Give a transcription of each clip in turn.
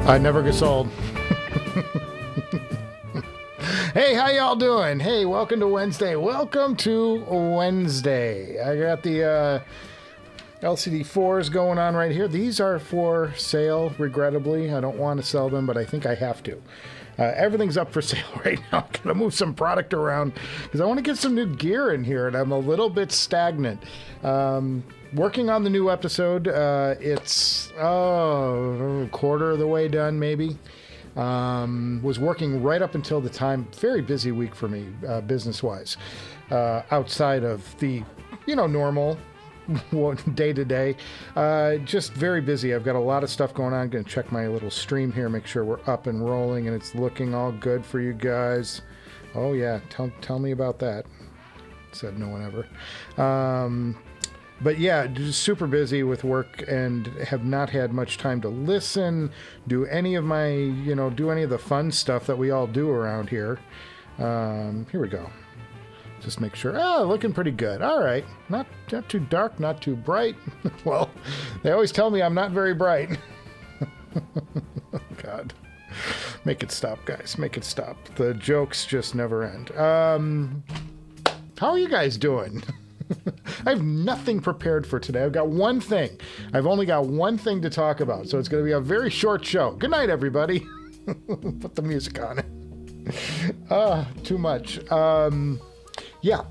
Never gets old. Hey, how y'all doing? Hey, welcome to Wednesday. Welcome to Wednesday. I got the LCD 4s going on right here. These are for sale, regrettably. I don't want to sell them, but I think I have to. Everything's up for sale right now. I'm going to move some product around because I want to get some new gear in here, and I'm a little bit stagnant. Working on the new episode. It's a quarter of the way done, maybe. Was working right up until the time. Very busy week for me, business-wise. Outside of the, normal day-to-day. Just very busy. I've got a lot of stuff going on. I'm going to check my little stream here, make sure we're up and rolling, and it's looking all good for you guys. Oh, yeah. Tell me about that. Said no one ever. But yeah, just super busy with work and have not had much time to listen, do any of my, do any of the fun stuff that we all do around here. Here we go. Just make sure. Looking pretty good. All right. Not too dark, not too bright. Well, they always tell me I'm not very bright. God. Make it stop, guys. Make it stop. The jokes just never end. How are you guys doing? I have nothing prepared for today. I've got one thing. I've only got one thing to talk about, so it's going to be a very short show. Good night, everybody. Put the music on it. Too much. Yeah.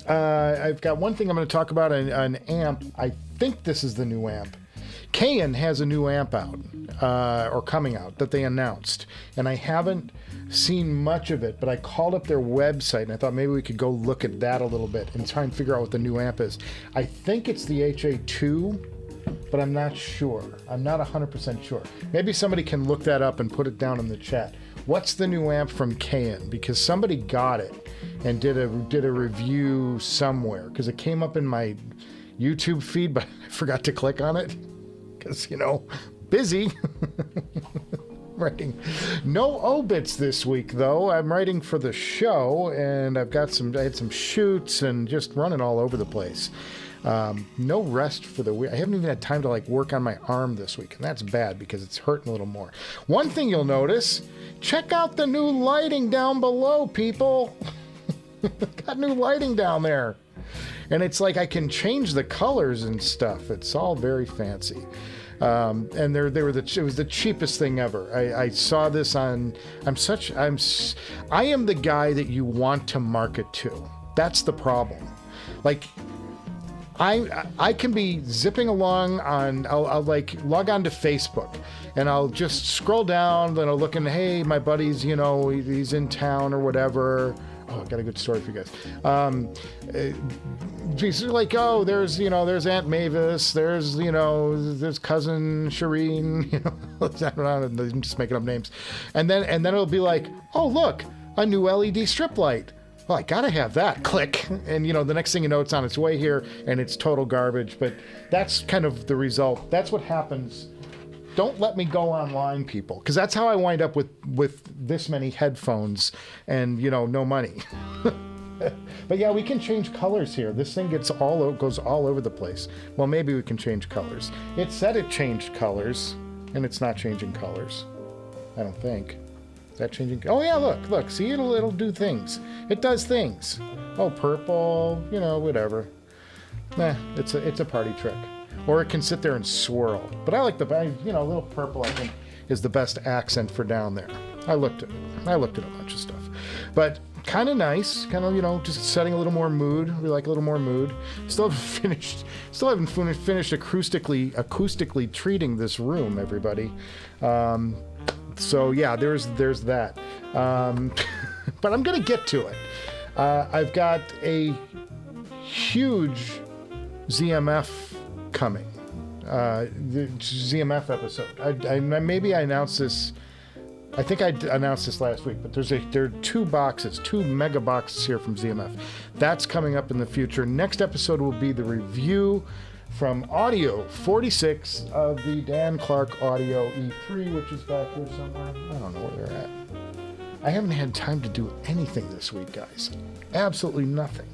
I've got one thing I'm going to talk about, an amp. I think this is the new amp. Cayin has a new amp out, or coming out, that they announced. And I haven't seen much of it, but I called up their website and I thought maybe we could go look at that a little bit and try and figure out what the new amp is. I think it's the HA2, but I'm not sure. I'm not 100% sure. Maybe somebody can look that up and put it down in the chat. What's the new amp from Cayin? Because somebody got it and did a review somewhere, because it came up in my YouTube feed, but I forgot to click on it because, busy. Writing no obits this week, though. I'm writing for the show, and I had some shoots and just running all over the place. No rest for the week. I haven't even had time to work on my arm this week, and that's bad because it's hurting a little more. One thing you'll notice, check out the new lighting down below, people. Got new lighting down there. And it's like I can change the colors and stuff. It's all very fancy. And it was the cheapest thing ever. I saw this on. I am the guy that you want to market to. That's the problem. I can be zipping along on. I'll log on to Facebook, and I'll just scroll down. Then I'll look and hey, my buddy's he's in town or whatever. Oh, I got a good story for you guys. She's like, there's Aunt Mavis, there's cousin Shireen, I'm just making up names. And then it'll be like, oh, look, a new LED strip light. Well, I gotta have that. Click. And the next thing you know, it's on its way here and it's total garbage. But that's kind of the result. That's what happens. Don't let me go online, people, because that's how I wind up with this many headphones and no money. But yeah, we can change colors here. This thing goes all over the place. Well, maybe we can change colors. It said it changed colors, and it's not changing colors. I don't think. Is that changing? Oh yeah, look. See, it'll do things. It does things. Oh, purple. Whatever. It's a party trick. Or it can sit there and swirl. But I like a little purple, I think, is the best accent for down there. I looked at a bunch of stuff. But kind of nice, just setting a little more mood. We like a little more mood. Still haven't finished acoustically treating this room, everybody. So yeah, there's that. But I'm going to get to it. I've got a huge ZMF coming, the ZMF episode. Maybe I announced this. I think I announced this last week, but there are two mega boxes here from ZMF. That's coming up in the future. Next episode will be the review from Audio 46 of the Dan Clark Audio E3, which is back here somewhere. I don't know where they're at. I haven't had time to do anything this week, guys. Absolutely nothing.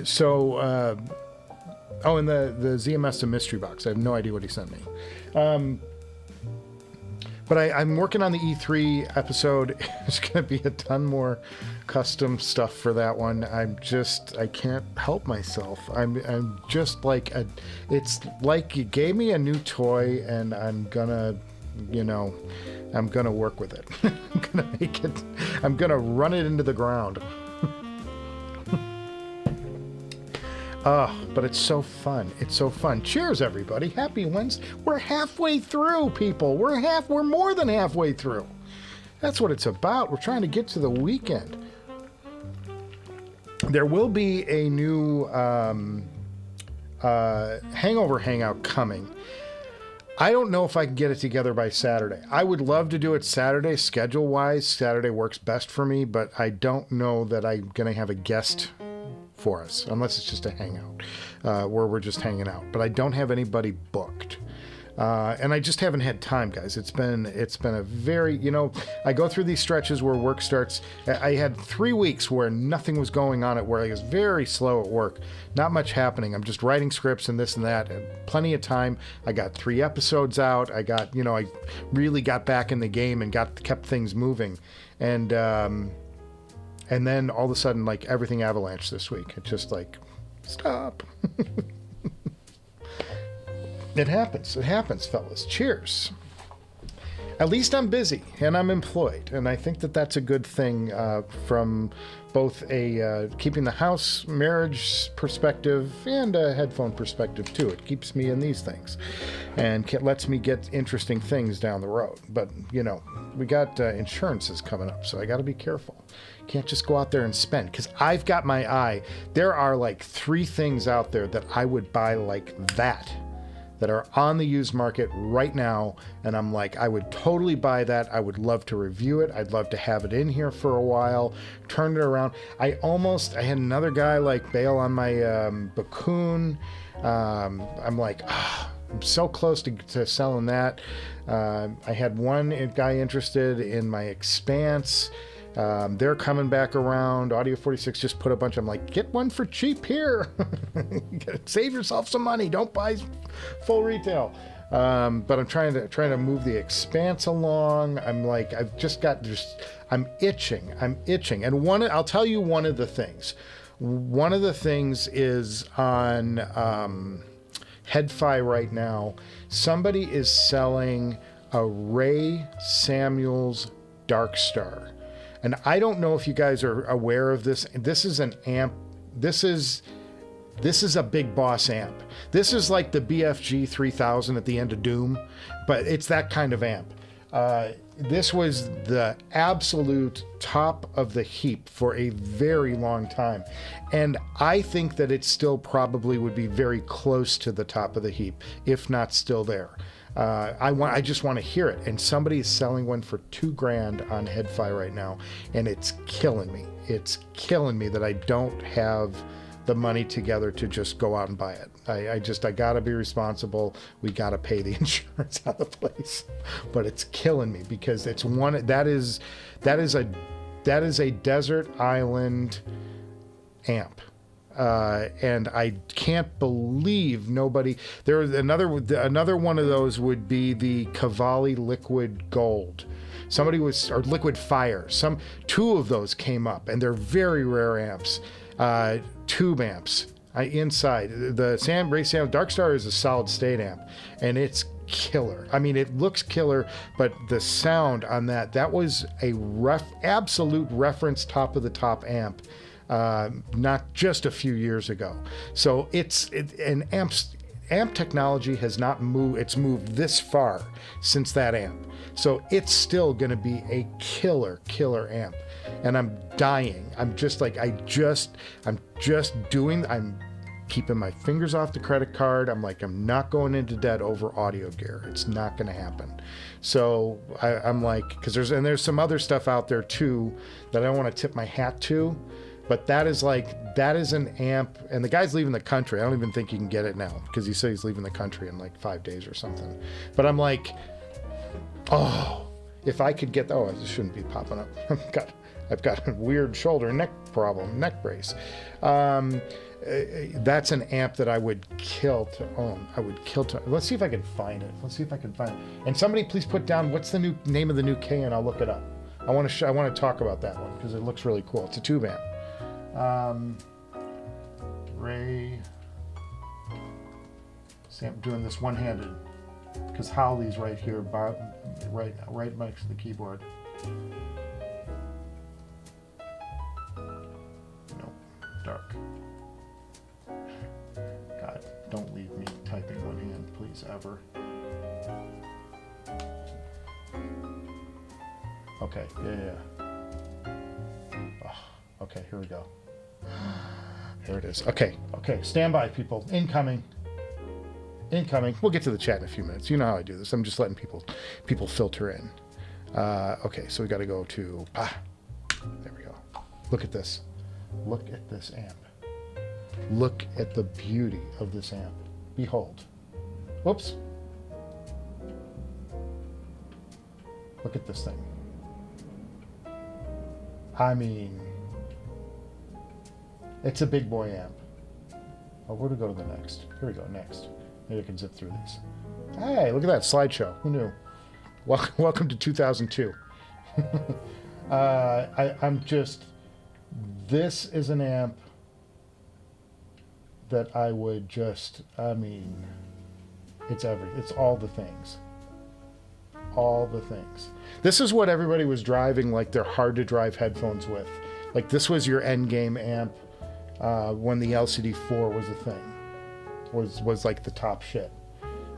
So Oh, and the ZMS to mystery box. I have no idea what he sent me. But I'm working on the E3 episode. There's going to be a ton more custom stuff for that one. I can't help myself. I'm just like it's like you gave me a new toy and I'm gonna, I'm gonna work with it. I'm gonna make it. I'm gonna run it into the ground. Oh, but it's so fun. It's so fun. Cheers, everybody. Happy Wednesday. We're halfway through, people. We're more than halfway through. That's what it's about. We're trying to get to the weekend. There will be a new Hangover Hangout coming. I don't know if I can get it together by Saturday. I would love to do it Saturday, schedule-wise. Saturday works best for me, but I don't know that I'm going to have a guest for us, unless it's just a hangout where we're just hanging out. But I don't have anybody booked. And I just haven't had time, guys. It's been a very, I go through these stretches where work starts. I had 3 weeks where nothing was going on where I was very slow at work. Not much happening. I'm just writing scripts and this and that. And plenty of time. I got 3 episodes out. I got, I really got back in the game and kept things moving. And then all of a sudden, like, everything avalanched this week. It's just like, stop. It happens. It happens, fellas. Cheers. At least I'm busy and I'm employed. And I think that that's a good thing from both a keeping the house marriage perspective and a headphone perspective, too. It keeps me in these things and lets me get interesting things down the road. But, we got insurances coming up, so I got to be careful. Can't just go out there and spend, because I've got my eye. There are like 3 things out there that I would buy like that are on the used market right now, and I'm like, I would totally buy that. I would love to review it. I'd love to have it in here for a while, turn it around. I had another guy like bail on my Bakoon. I'm like, I'm so close to selling that. I had one guy interested in my Expanse. They're coming back around. Audio 46 just put a bunch. I'm like, get one for cheap here. Save yourself some money. Don't buy full retail. But I'm trying to move the Expanse along. I'm like, I'm itching. And I'll tell you one of the things. One of the things is on HeadFi right now. Somebody is selling a Ray Samuels Darkstar. And I don't know if you guys are aware of this. This is an amp. This is a big boss amp. This is like the BFG 3000 at the end of Doom, but it's that kind of amp. This was the absolute top of the heap for a very long time. And I think that it still probably would be very close to the top of the heap, if not still there. I just want to hear it. And somebody is selling one for $2,000 on HeadFi right now, and it's killing me. It's killing me that I don't have the money together to just go out and buy it. I gotta be responsible. We gotta pay the insurance on the place, but it's killing me because it's one that is a desert island amp. And I can't believe nobody. There was another one of those would be the Cavalli Liquid Gold. Or Liquid Fire. 2 of those came up, and they're very rare amps, tube amps. Inside the Ray Sam Darkstar is a solid state amp, and it's killer. I mean, it looks killer, but the sound on that was a absolute reference top of the top amp. Not just a few years ago. So amp technology has not moved. It's moved this far since that amp. So it's still going to be a killer amp. And I'm dying. I'm keeping my fingers off the credit card. I'm not going into debt over audio gear. It's not going to happen. So I'm like, because there's some other stuff out there too that I want to tip my hat to. But that is an amp, and the guy's leaving the country. I don't even think you can get it now because he said he's leaving the country in like 5 days or something. But I'm like, oh, if I could get, oh, this shouldn't be popping up. I've got a weird shoulder neck problem, neck brace. That's an amp that I would kill to own. I would kill to. Let's see if I can find it. Let's see if I can find it. And somebody please put down what's the new name of the new Cayin. I'll look it up. I want to talk about that one because it looks really cool. It's a tube amp. Ray. See, I'm doing this one-handed because Howley's right here, right next to the keyboard. Nope, dark. God, don't leave me typing one hand, please, ever. Okay, yeah. Oh, okay, here we go. There it is. Okay, stand by, people. Incoming. We'll get to the chat in a few minutes. You know how I do this. I'm just letting people filter in. Okay, so we got to go to, there we go. Look at this. Look at this amp. Look at the beauty of this amp. Behold. Whoops. Look at this thing. I mean, it's a big boy amp. Oh, where to go to the next? Here we go, next. Maybe I can zip through these. Hey, look at that slideshow. Who knew? Welcome to 2002. I'm just, this is an amp that I would just, I mean, it's all the things. All the things. This is what everybody was driving, like their hard to drive headphones with. Like this was your end game amp when the LCD4 was a thing. Was like the top shit.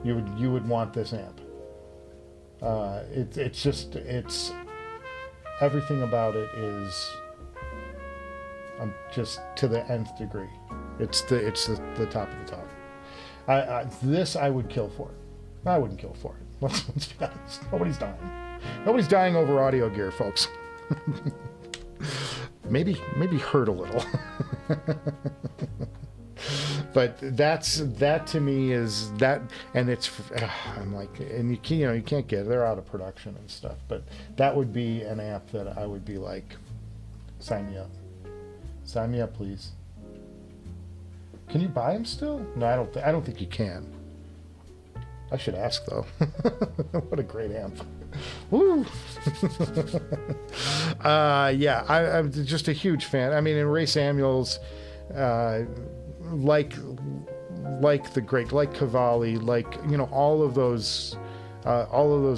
You would want this amp. It's everything about it is just to the nth degree. It's the top of the top. This I would kill for. I wouldn't kill for it. Let's be honest. Nobody's dying. Nobody's dying over audio gear, folks. maybe hurt a little. But that to me is that, and it's, I'm like, and you can't get it. They're out of production and stuff. But that would be an amp that I would be like, sign me up, please. Can you buy them still? No, I don't think you can. I should ask though. What a great amp. Woo! Yeah, I'm just a huge fan. I mean, in Ray Samuels, like the great, like Cavalli, like, all of those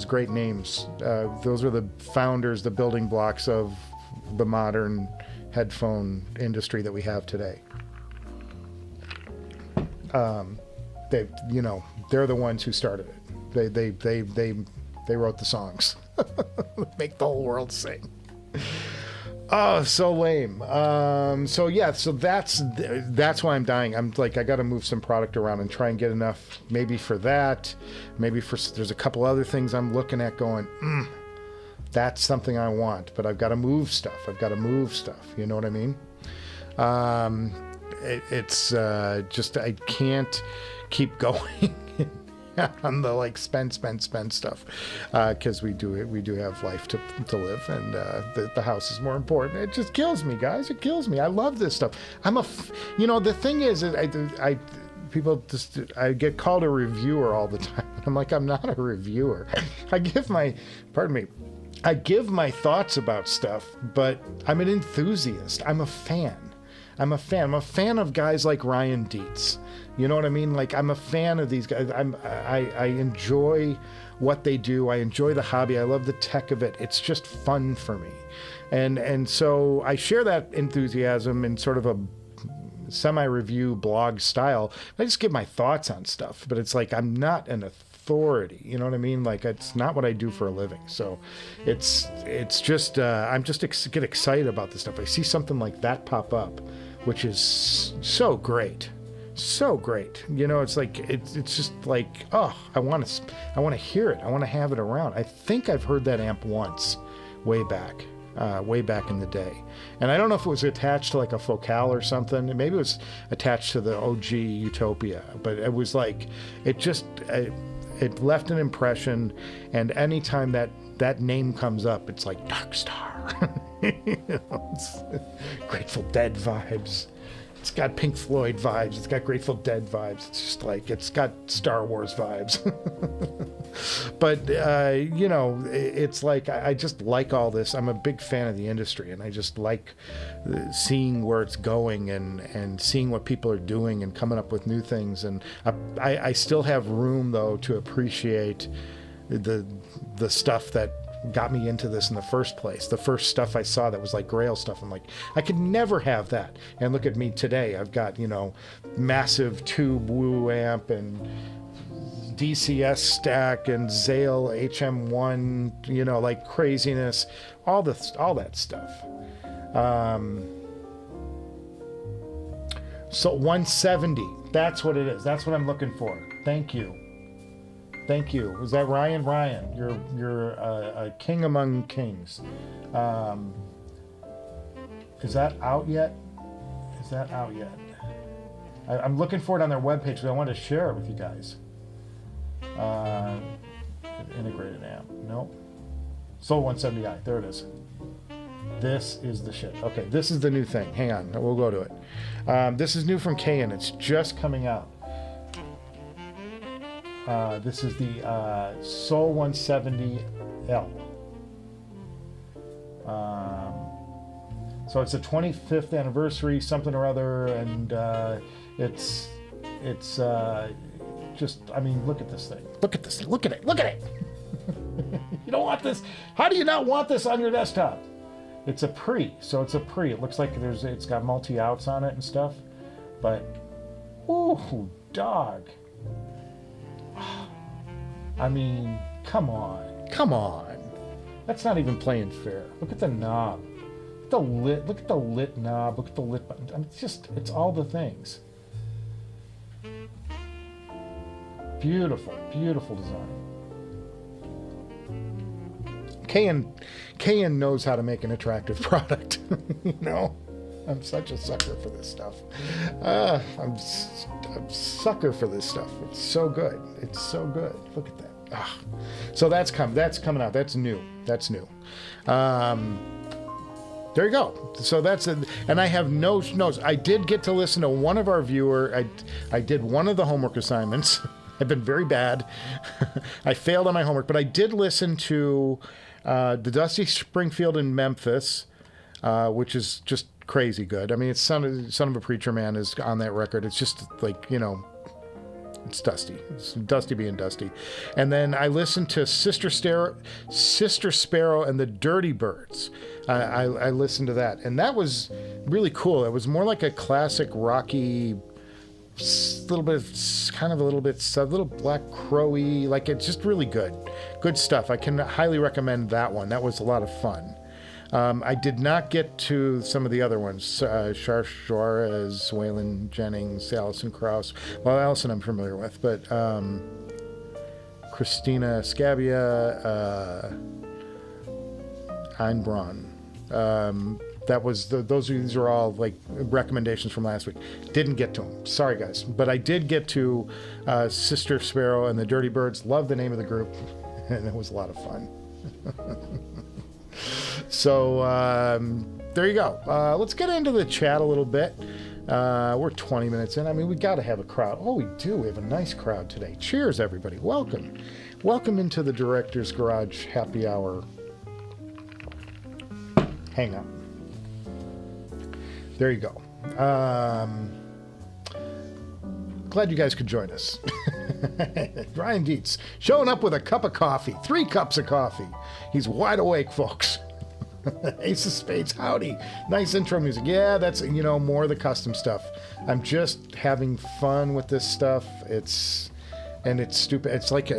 great names. Those are the founders, the building blocks of the modern headphone industry that we have today. They're the ones who started it. They wrote the songs. Make the whole world sing. Oh, so lame. So that's why I'm dying. I'm like, I got to move some product around and try and get enough, maybe for that, there's a couple other things I'm looking at going, that's something I want, but I've got to move stuff. You know what I mean? It's just, I can't keep going on the like spend stuff, because we do have life to live, and the house is more important. It just kills me, guys. It kills me. I love this stuff. The thing is, I get called a reviewer all the time. I'm like, I'm not a reviewer. I give my thoughts about stuff, but I'm an enthusiast. I'm a fan. I'm a fan of guys like Ryan Dietz. You know what I mean? Like, I'm a fan of these guys. I enjoy what they do. I enjoy the hobby. I love the tech of it. It's just fun for me. And so I share that enthusiasm in sort of a semi-review blog style. I just give my thoughts on stuff, but it's like, I'm not an authority. You know what I mean? Like, it's not what I do for a living. So it's just, I'm just get excited about this stuff. I see something like that pop up, which is so great. So great. It's like, it's just like, oh, I want to hear it. I want to have it around. I think I've heard that amp once way back in the day. And I don't know if it was attached to like a Focal or something. Maybe it was attached to the OG Utopia, but it was like, it left an impression. And anytime that that name comes up, it's like Dark Star. You know, it's Grateful Dead vibes. It's got Pink Floyd vibes. It's got Grateful Dead vibes. It's just like, it's got Star Wars vibes. But, you know, it's like, I just like all this. I'm a big fan of the industry, and I just like seeing where it's going and seeing what people are doing and coming up with new things. And I still have room, though, to appreciate the stuff that got me into this in the first place. The first stuff I saw that was like Grail stuff, I'm like, I could never have that. And look at me today. I've got, you know, massive tube woo amp and DCS stack and Zale HM1, you know, like craziness, all that stuff. So 170, that's what it is. That's what I'm looking for. Thank you. Thank you. Was that Ryan? Ryan, you're a king among kings. Is that out yet? Is that out yet? I'm looking for it on their webpage because I wanted to share it with you guys. Integrated amp. Nope. Soul 170i. There it is. This is the shit. Okay, this is the new thing. Hang on. We'll go to it. This is new from Cayin. It's just coming out. This is the Soul 170L. So it's a 25th anniversary, something or other, and it's just, I mean, look at this thing. Look at this thing. Look at it. Look at it. You don't want this. How do you not want this on your desktop? It's a pre, so it's a pre. It looks like it's got multi-outs on it and stuff, but ooh, dog. I mean, come on. Come on. That's not even playing fair. Look at the knob. Look at the lit knob. Look at the lit button. I mean, it's all the things. Beautiful, beautiful design. Cayin knows how to make an attractive product. You know? I'm such a sucker for this stuff. I'm a sucker for this stuff. It's so good. It's so good. Look at that. So that's coming out. That's new. That's new. There you go. So that's it. And I have no notes. I did get to listen to one of our viewer. I did one of the homework assignments. I've been very bad. I failed on my homework, but I did listen to the Dusty Springfield in Memphis, which is just crazy good. I mean, it's Son of a Preacher Man is on that record. It's just like, you know, it's Dusty. It's Dusty being Dusty. And then I listened to Sister Sparrow and the Dirty Birds. I listened to that, and that was really cool. It was more like a classic rocky, little bit Black Crowy. Like, it's just really good stuff. I can highly recommend that one. That was a lot of fun. I did not get to some of the other ones. Shar Suarez, Waylon Jennings, Alison Krauss. Well, Alison I'm familiar with, but Christina Scabia, Einbraun. These are all like recommendations from last week. Didn't get to them. Sorry, guys. But I did get to Sister Sparrow and the Dirty Birds. Love the name of the group, and it was a lot of fun. So there you go. Let's get into the chat a little bit. We're 20 minutes in. I mean, we got to have a crowd. Oh, we do. We have a nice crowd today. Cheers, everybody. Welcome. Welcome into the Director's Garage Happy Hour Hangout. There you go. Glad you guys could join us. Ryan Dietz showing up with a cup of coffee. 3 cups of coffee. He's wide awake, folks. Ace of Spades, howdy. Nice intro music. Yeah, that's, you know, more of the custom stuff. I'm just having fun with this stuff. It's stupid. It's like,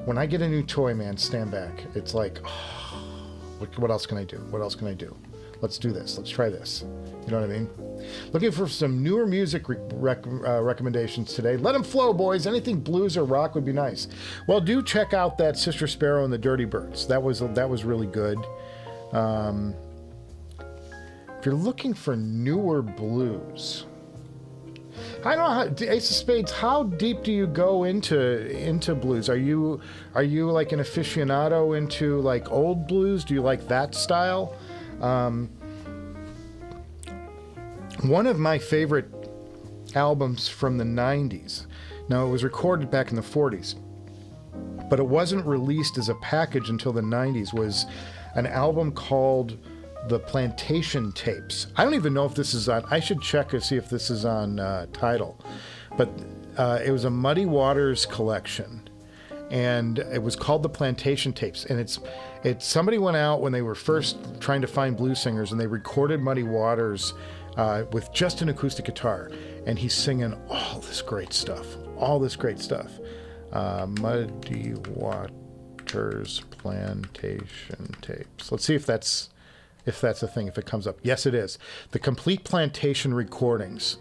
when I get a new toy, man, stand back. It's like, oh, what else can I do? What else can I do? Let's do this. Let's try this. You know what I mean? Looking for some newer music recommendations today. Let them flow, boys. Anything blues or rock would be nice. Well, do check out that Sister Sparrow and the Dirty Birds. That was really good. If you're looking for newer blues, I don't know how, Ace of Spades, how deep do you go into blues? Are you like an aficionado into like old blues? Do you like that style? One of my favorite albums from the 90s, now it was recorded back in the 40s, but it wasn't released as a package until the 90s, was an album called The Plantation Tapes. I don't even know if this is on, I should check to see if this is on Tidal, but it was a Muddy Waters collection, and it was called The Plantation Tapes, and it's somebody went out when they were first trying to find blues singers, and they recorded Muddy Waters with just an acoustic guitar, and he's singing all this great stuff. Muddy Waters Plantation Tapes. Let's see if that's a thing, if it comes up. Yes, it is. The Complete Plantation Recordings.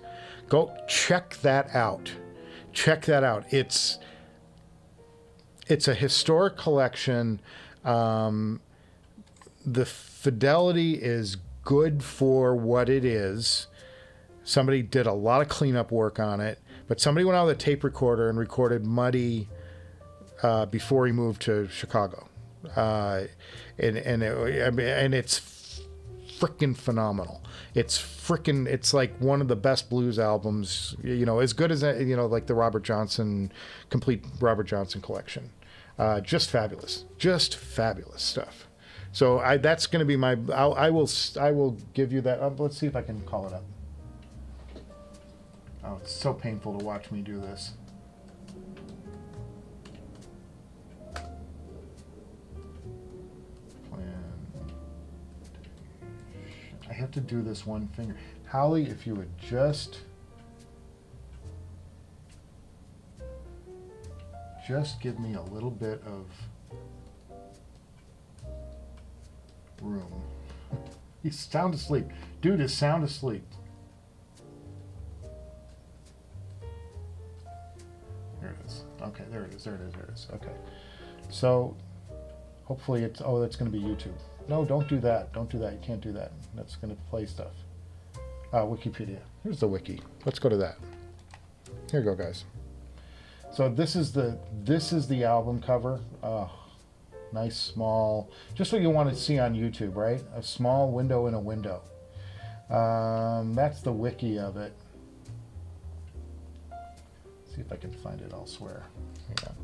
Go check that out. It's a historic collection. The fidelity is good for what it is. Somebody did a lot of cleanup work on it, but somebody went out with a tape recorder and recorded Muddy before he moved to Chicago, and it's freaking phenomenal. It's like one of the best blues albums, as good as like the Robert Johnson, complete Robert Johnson collection. Just fabulous stuff. So that's going to be my. I will give you that. Let's see if I can call it up. Oh, it's so painful to watch me do this. I have to do this one finger. Holly, if you would just give me a little bit of room. He's sound asleep. Dude is sound asleep. There it is. Okay, there it is. Okay. So hopefully it's, oh, that's going to be YouTube. No, don't do that. You can't do that. That's going to play stuff. Wikipedia. Here's the wiki. Let's go to that. Here you go, guys. So this is the album cover. Nice, small, just what you want to see on YouTube, right? A small window in a window. That's the wiki of it. See if I can find it elsewhere. Hang on.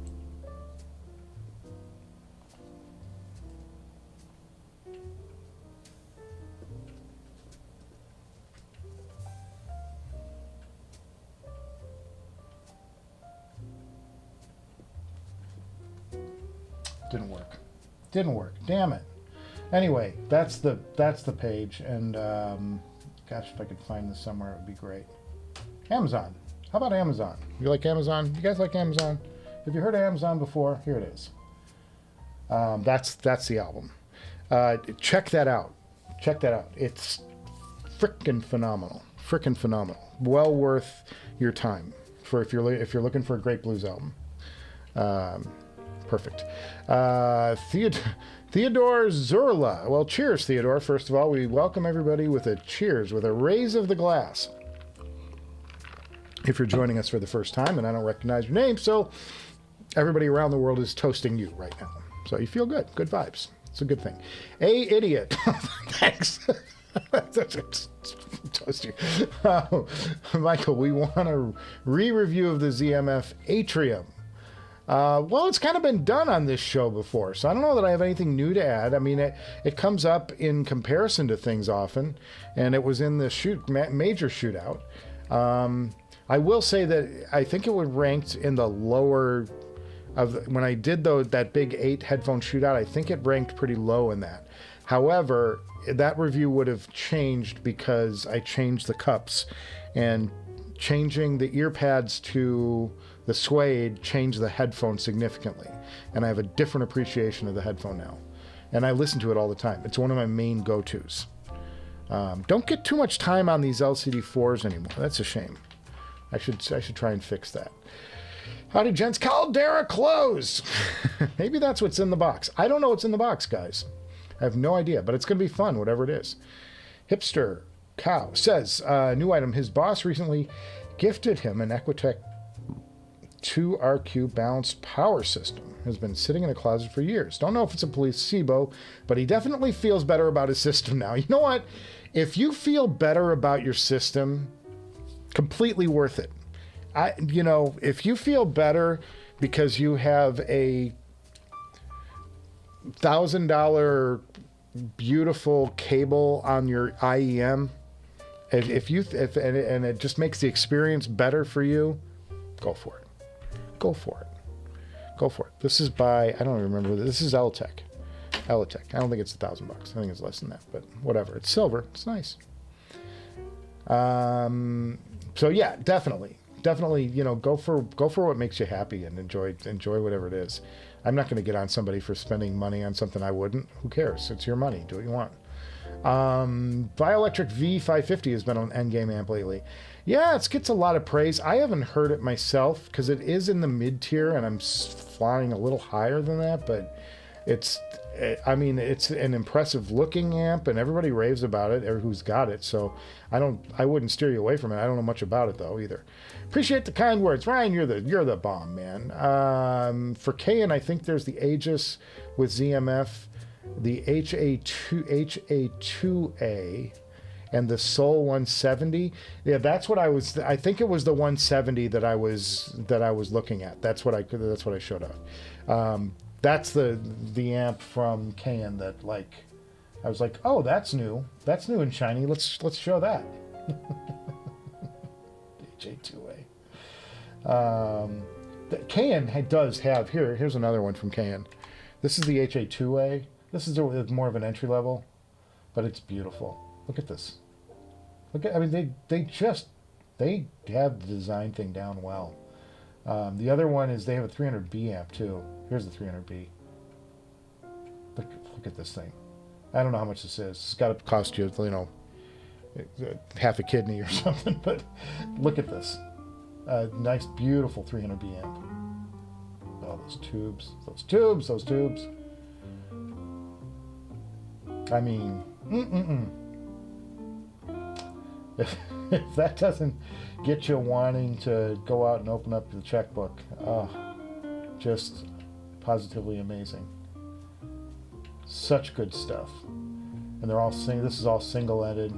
Didn't work. Damn it. Anyway, that's the page, and gosh, if I could find this somewhere, it would be great. Amazon. How about Amazon? You like Amazon? You guys like Amazon? Have you heard of Amazon before? Here it is. That's the album. Check that out. It's frickin' phenomenal. Well worth your time for if you're looking for a great blues album. Perfect. Theodore Zorla. Well, cheers, Theodore. First of all, we welcome everybody with a cheers, with a raise of the glass. If you're joining us for the first time, and I don't recognize your name, so everybody around the world is toasting you right now. So you feel good. Good vibes. It's a good thing. Hey, idiot. Thanks. Toast you. Michael, we want a re-review of the ZMF Atrium. Well, it's kind of been done on this show before, so I don't know that I have anything new to add. I mean, it comes up in comparison to things often, and it was in the major shootout. I will say that I think it would ranked in the lower of when I did that big 8 headphone shootout. I think it ranked pretty low in that. However, that review would have changed because I changed the cups, and changing the ear pads to the suede changed the headphone significantly, and I have a different appreciation of the headphone now, and I listen to it all the time. It's one of my main go-tos. Don't get too much time on these LCD4s anymore. That's a shame. I should try and fix that. Howdy, gents. Caldera closed. Maybe that's what's in the box. I don't know what's in the box, guys. I have no idea, but it's going to be fun, whatever it is. Hipster Cow says, new item. His boss recently gifted him an Equitech 2RQ balanced power system. Has been sitting in a closet for years. Don't know if it's a placebo, but he definitely feels better about his system now. You know what? If you feel better about your system, completely worth it. You know, if you feel better because you have a $1,000 beautiful cable on your IEM, and it just makes the experience better for you, go for it. Go for it. Go for it. This is by, I don't remember, this is Elitech. Elitech. I don't think it's $1,000. I think it's less than that, but whatever. It's silver. It's nice. So yeah, definitely, you know, go for what makes you happy and enjoy whatever it is. I'm not going to get on somebody for spending money on something I wouldn't. Who cares? It's your money. Do what you want. Bioelectric V550 has been on Endgame amp lately. Yeah, it gets a lot of praise. I haven't heard it myself because it is in the mid tier and I'm flying a little higher than that, but I mean, it's an impressive looking amp and everybody raves about it, who's got it. So I wouldn't steer you away from it. I don't know much about it though either. Appreciate the kind words. Ryan, you're the bomb, man. For Cayin, I think there's the Aegis with ZMF, the HA2A, and the Soul 170. Yeah, that's what I think it was the 170 that I was looking at. That's what I showed up. That's the amp from Cayin that, like, I was like, oh, that's new and shiny. Let's show that. HA2A. Cayin does have here's another one from Cayin. This is the HA2A. This is more of an entry level, but it's beautiful. Look at this. I mean, they have the design thing down well. The other one is they have a 300B amp too. Here's the 300B. Look at this thing. I don't know how much this is. It's got to cost you, you know, half a kidney or something. But look at this. Nice, beautiful 300B amp. Oh, those tubes. I mean, If that doesn't get you wanting to go out and open up the checkbook, just positively amazing. Such good stuff. And they're all this is all single-ended.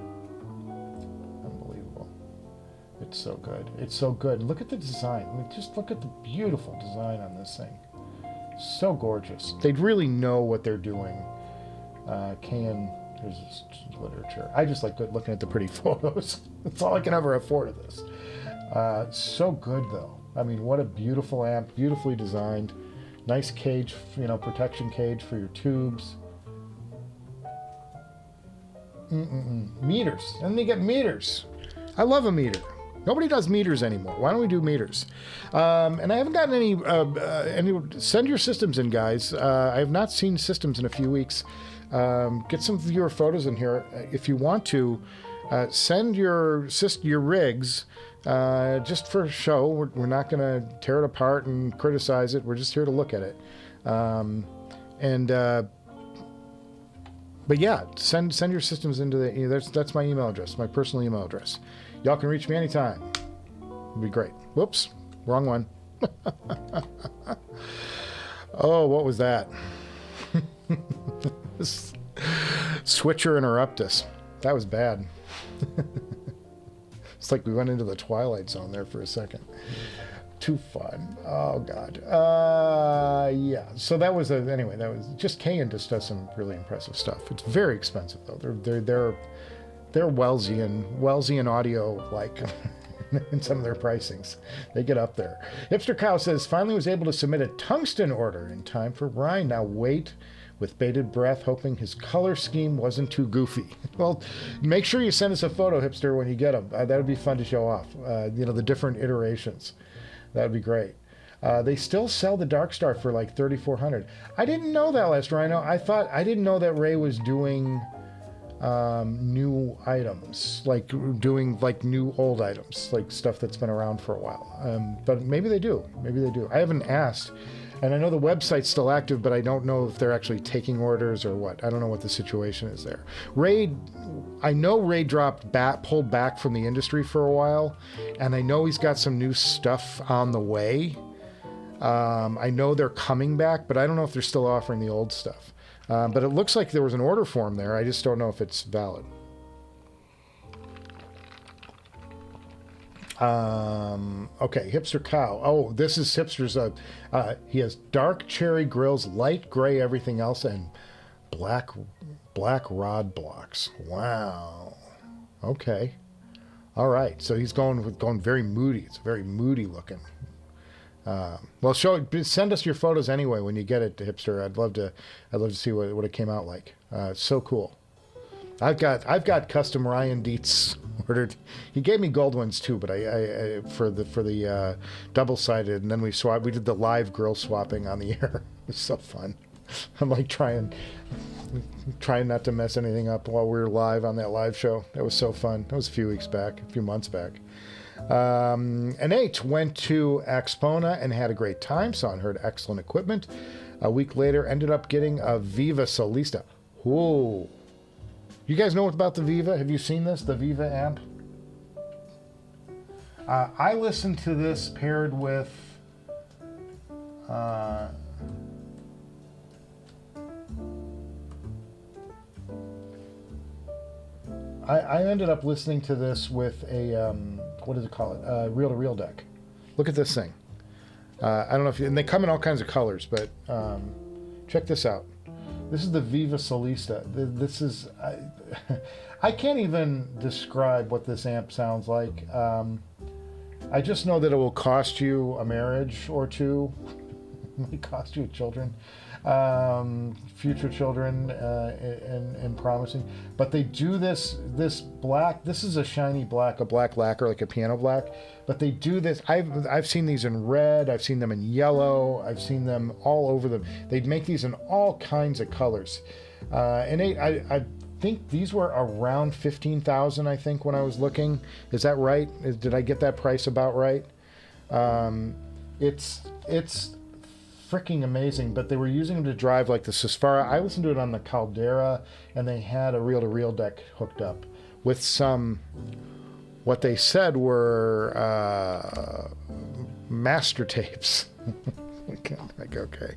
Unbelievable. It's so good. It's so good. And look at the design. I mean, just look at the beautiful design on this thing. So gorgeous. They really know what they're doing. Cayin, here's this literature. I just like looking at the pretty photos. That's all I can ever afford of this. So good though. I mean, what a beautiful amp, beautifully designed. Nice cage, you know, protection cage for your tubes. Meters, and they get meters. I love a meter. Nobody does meters anymore. Why don't we do meters? And I haven't gotten any. Send your systems in, guys. I have not seen systems in a few weeks. Get some viewer photos in here if you want to. Send your rigs just for show. We're not going to tear it apart and criticize it. We're just here to look at it. But yeah, send your systems into the. That's my email address, my personal email address. Y'all can reach me anytime. It'd be great. Whoops, wrong one. Oh, what was that? Switcher interruptus. That was bad. It's like we went into the Twilight Zone there for a second. Too fun. Oh God. Yeah. So that was anyway. That was just Cayin just does some really impressive stuff. It's very expensive though. They're Wellesian audio like in some of their pricings. They get up there. Hipster Cow says finally was able to submit a tungsten order in time for Ryan. Now wait with bated breath, hoping his color scheme wasn't too goofy. Well, make sure you send us a photo, Hipster, when you get them. That would be fun to show off. You know, the different iterations. That would be great. They still sell the Darkstar for like $3,400. I didn't know that, last Rhino. I didn't know that Ray was doing new items, like doing like new old items, like stuff that's been around for a while. But maybe they do. Maybe they do. I haven't asked. And I know the website's still active, but I don't know if they're actually taking orders or what. I don't know what the situation is there. I know Ray pulled back from the industry for a while, and I know he's got some new stuff on the way. I know they're coming back, but I don't know if they're still offering the old stuff. But it looks like there was an order form there. I just don't know if it's valid. Okay, Hipster Cow. Oh, this is Hipster's. He has dark cherry grills, light gray everything else, and black rod blocks. Wow. Okay. All right. So he's going very moody. It's very moody looking. Well, send us your photos anyway when you get it, Hipster. I'd love to see what it came out like. It's so cool. I've got custom Ryan Dietz ordered. He gave me gold ones too, but I for the double-sided, and then we did the live grill swapping on the air. It was so fun. I'm like trying not to mess anything up while we were live on that live show. That was so fun. That was a few months back. N8 went to Axpona and had a great time. Saw and heard excellent equipment. A week later, ended up getting a Viva Cista. Whoa. You guys know about the Viva? Have you seen this? The Viva amp? I listened to this paired with... I ended up listening to this with a, what does it call it? Reel-to-reel deck. Look at this thing. I don't know if and they come in all kinds of colors, but check this out. This is the Viva Cista. This is, I can't even describe what this amp sounds like. I just know that it will cost you a marriage or two. It might cost you children. Future children and promising, but they do this black. This is a shiny black, a black lacquer, like a piano black. But they do this. I've seen these in red. I've seen them in yellow. I've seen them all over them. They make these in all kinds of colors. And I think these were around 15,000. I think when I was looking, is that right? Did I get that price about right? It's freaking amazing, but they were using them to drive like the Susvara. I listened to it on the Caldera, and they had a reel-to-reel deck hooked up with some, what they said were master tapes. Like, okay.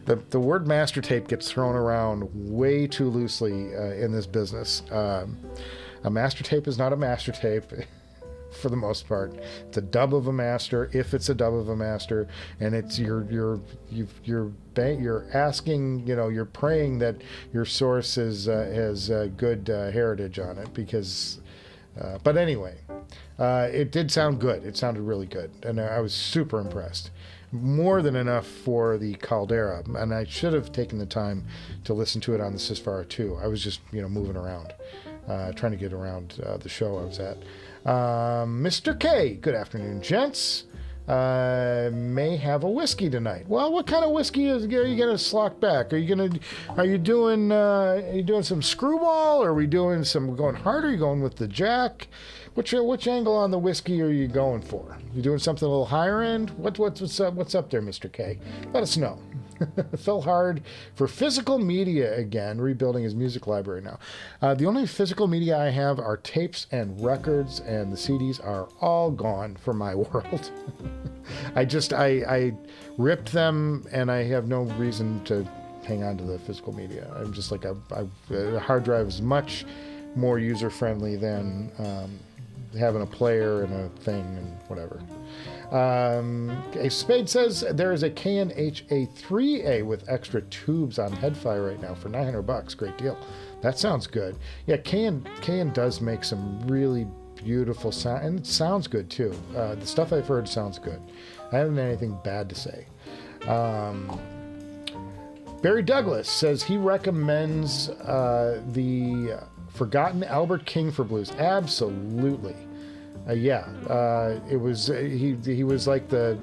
The word master tape gets thrown around way too loosely in this business. A master tape is not a master tape. For the most part, it's a dub of a master. If it's a dub of a master, and it's you're asking, you're praying that your source has good heritage on it, because. But anyway, it did sound good. It sounded really good, and I was super impressed. More than enough for the Caldera, and I should have taken the time to listen to it on the Susvara too. I was just moving around, trying to get around the show I was at. Mr. K, good afternoon, gents. May have a whiskey tonight. Well, what kind of whiskey are you gonna slock back? Are you doing some screwball? Are we doing some going harder? Are you going with the Jack? Which angle on the whiskey are you going for? You doing something a little higher end? What's up there, Mr. K? Let us know. Phil Hard for physical media again, rebuilding his music library now. The only physical media I have are tapes and records, and the CDs are all gone from my world. I ripped them, and I have no reason to hang on to the physical media. I'm just like, a hard drive is much more user-friendly than having a player and a thing and whatever. A Spade says there is a Cayin HA3A with extra tubes on Headfire right now for $900. Great deal. That sounds good. Yeah, Cayin does make some really beautiful sound, and it sounds good too. The stuff I've heard sounds good. I haven't had anything bad to say. Barry Douglas says he recommends the Forgotten Albert King for blues. Absolutely. It was he was like the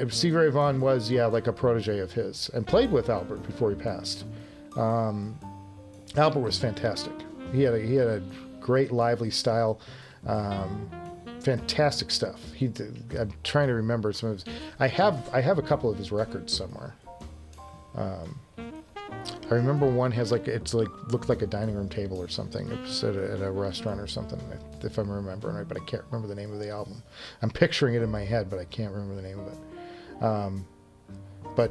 Stevie Ray Vaughan was like a protege of his, and played with Albert before he passed. Albert was fantastic. He had a great lively style, fantastic stuff. I'm trying to remember some of his. I have a couple of his records somewhere. I remember one has looked like a dining room table or something. It was at a restaurant or something, if I'm remembering right, but I can't remember the name of the album. I'm picturing it in my head, but I can't remember the name of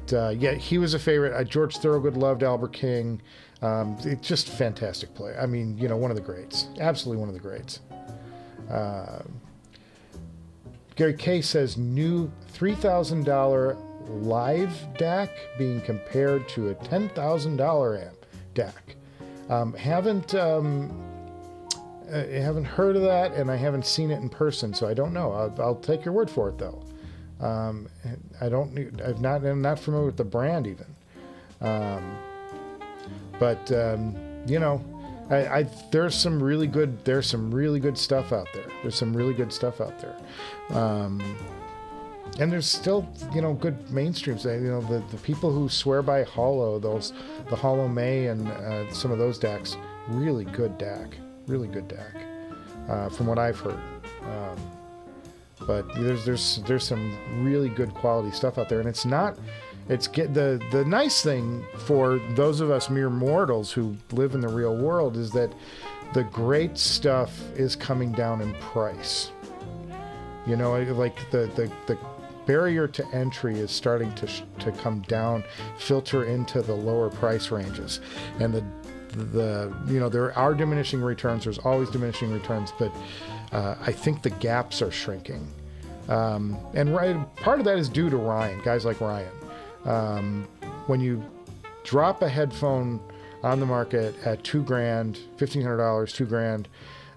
it. Yeah, he was a favorite. George Thorogood loved Albert King. It's just fantastic play. I mean, one of the greats. Absolutely one of the greats. Gary K says, new $3,000 live DAC being compared to a $10,000 amp DAC. Haven't heard of that, and I haven't seen it in person, so I don't know. I'll take your word for it, though. I'm not familiar with the brand even. There's some really good stuff out there. And there's still, good mainstreams. The people who swear by Hollow, the Hollow May and some of those DACs, really good DAC, from what I've heard. But there's some really good quality stuff out there, and the nice thing for those of us mere mortals who live in the real world is that the great stuff is coming down in price. The barrier to entry is starting to come down, filter into the lower price ranges, and there are diminishing returns. There's always diminishing returns, but I think the gaps are shrinking, and part of that is due to guys like Ryan. When you drop a headphone on the market at $2,000, $1,500,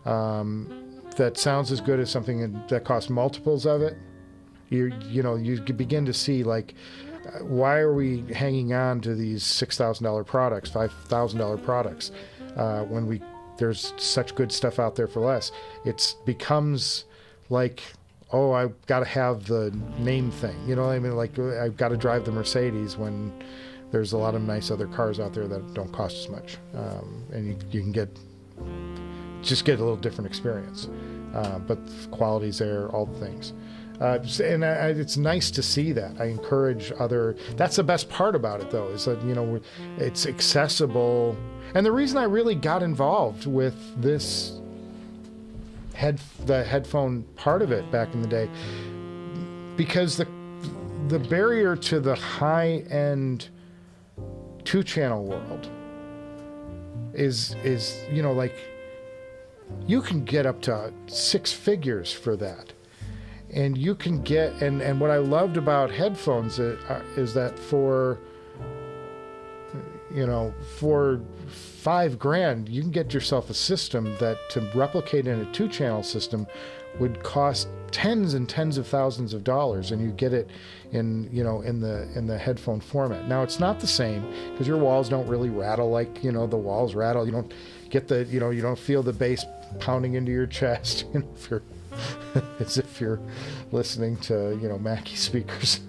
$2,000, that sounds as good as something that costs multiples of it. You begin to see, why are we hanging on to these $6,000 products, $5,000 products, when there's such good stuff out there for less? It becomes like, oh, I've got to have the name thing. You know what I mean? I've got to drive the Mercedes when there's a lot of nice other cars out there that don't cost as much, and you can get a little different experience. But the quality's there, all the things. It's nice to see that. I encourage that's the best part about it, though, is that, it's accessible. And the reason I really got involved with the headphone part of it back in the day, because the barrier to the high-end two-channel world is you can get up to 6 figures for that. And you can get, and what I loved about headphones is that for $5,000, you can get yourself a system that, to replicate in a 2-channel system, would cost tens and tens of thousands of dollars, and you get it in the headphone format. Now, it's not the same because your walls don't really rattle like the walls rattle. You don't get you don't feel the bass pounding into your chest if you're as if you're listening to Mackie speakers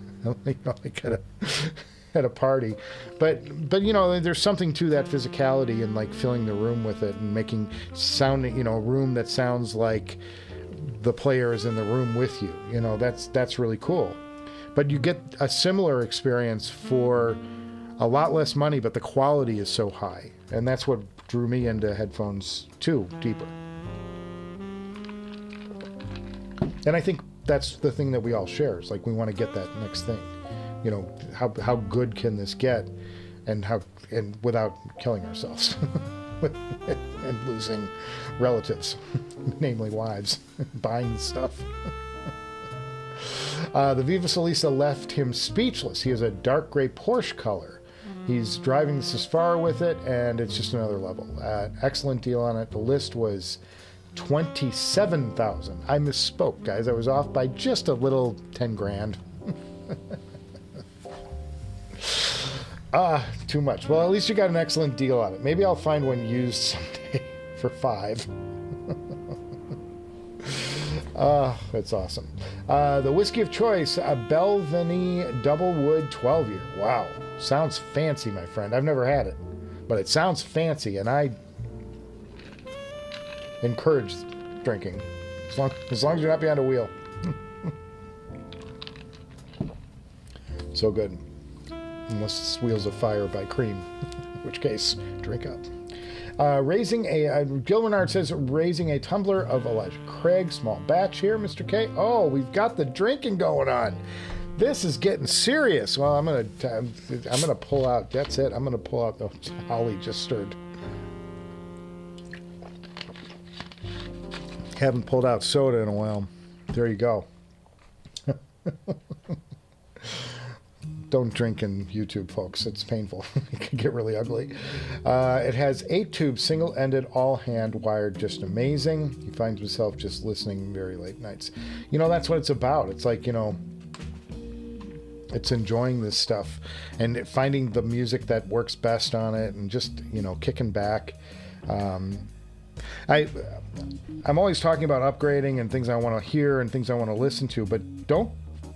at a party. But there's something to that physicality and filling the room with it and making sounding a room that sounds like the player is in the room with you. That's really cool. But you get a similar experience for a lot less money, but the quality is so high, and that's what drew me into headphones too, deeper. And I think that's the thing that we all share, is we want to get that next thing. How good can this get, and without killing ourselves and losing relatives, namely wives, buying stuff. The Viva Cista left him speechless. He has a dark gray Porsche color. He's driving the Sisfara with it, and it's just another level. Excellent deal on it. The list was $27,000. I misspoke, guys. I was off by just a little 10 grand. Too much. Well, at least you got an excellent deal on it. Maybe I'll find one used someday for $5. That's awesome. The whiskey of choice, a Belvenie Double Wood 12-year. Wow. Sounds fancy, my friend. I've never had it, but it sounds fancy, and I encourage drinking As long as you're not behind a wheel. So good. Unless it's Wheels of Fire by Cream, in which case, drink up. Gil Renard says, raising a tumbler of Elijah Craig, small batch here, Mr. K. Oh, we've got the drinking going on. This is getting serious. Well, I'm gonna pull out. That's it. I'm gonna pull out. Oh, Holly just stirred. Haven't pulled out soda in a while. There you go. Don't drink in YouTube, folks. It's painful. It can get really ugly. It has 8 tubes, single-ended, all hand-wired, just amazing. He finds himself just listening very late nights. You know, that's what it's about. It's like, you know, it's enjoying this stuff and finding the music that works best on it and just, you know, kicking back. I'm always talking about upgrading and things I want to hear and things I want to listen to, but don't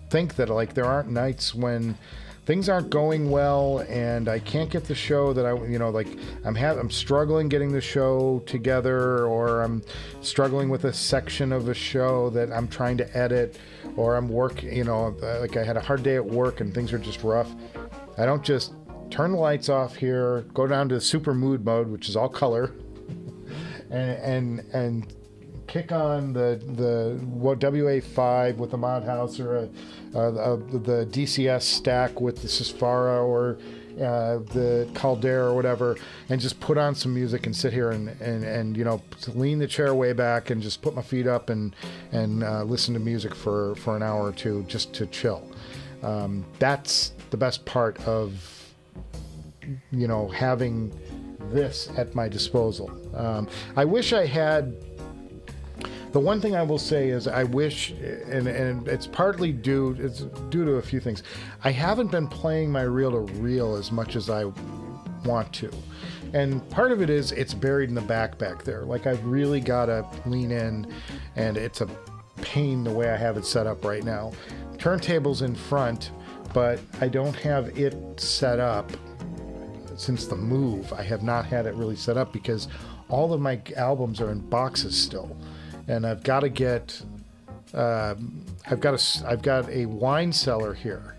think that, like, there aren't nights when things aren't going well and I can't get the show that I'm struggling getting the show together, or I'm struggling with a section of a show that I'm trying to edit, or I'm like I had a hard day at work and things are just rough. I don't just turn the lights off here, go down to super mood mode, which is all color, and kick on the WA5 with the Mod House, or the DCS stack with the Sisfara, or the Caldera, or whatever, and just put on some music and sit here and you know, lean the chair way back and just put my feet up and listen to music for an hour or two just to chill. That's the best part of, you know, having this at my disposal. I wish I had. The one thing I will say is I wish, and it's partly due to a few things. I haven't been playing my reel-to-reel as much as I want to. And part of it is it's buried in the back there. Like, I've really got to lean in, and it's a pain the way I have it set up right now. Turntable's in front, but I don't have it set up since the move. I have not had it really set up because all of my albums are in boxes still. And I've got to get, I've got a wine cellar here,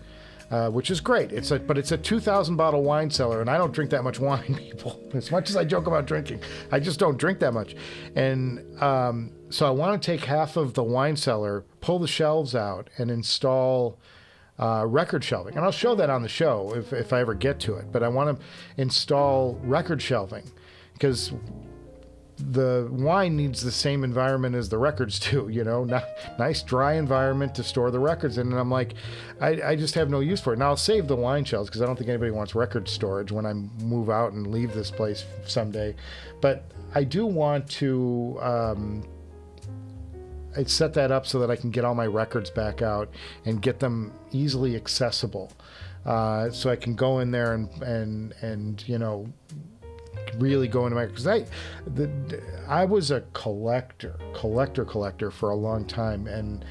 which is great. But it's a 2,000 bottle wine cellar, and I don't drink that much wine, people. As much as I joke about drinking, I just don't drink that much. And so I want to take half of the wine cellar, pull the shelves out, and install record shelving. And I'll show that on the show if I ever get to it. But I want to install record shelving because the wine needs the same environment as the records do, you know, nice dry environment to store the records in. And I'm like, I just have no use for it. Now I'll save the wine shelves because I don't think anybody wants record storage when I move out and leave this place someday. But I do want to I'd set that up so that I can get all my records back out and get them easily accessible. So I can go in there and you know, really go into my, because I was a collector for a long time, and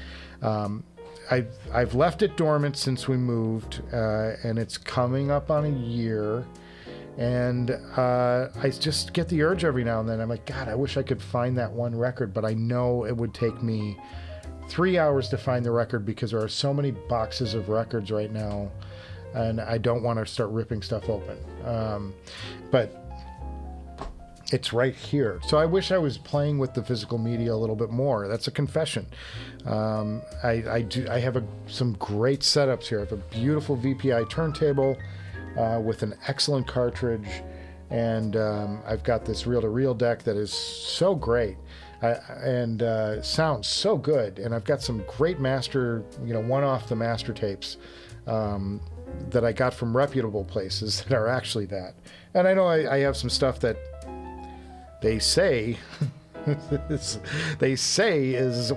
I've left it dormant since we moved, and it's coming up on a year, and I just get the urge every now and then. I'm like, God, I wish I could find that one record, but I know it would take me 3 hours to find the record because there are so many boxes of records right now, and I don't want to start ripping stuff open. But it's right here. So I wish I was playing with the physical media a little bit more. That's a confession. I have some great setups here. I have a beautiful VPI turntable with an excellent cartridge, and I've got this reel-to-reel deck that is so great and sounds so good. And I've got some great master, you know, one-off the master tapes that I got from reputable places that are actually that. And I know I have some stuff that they say is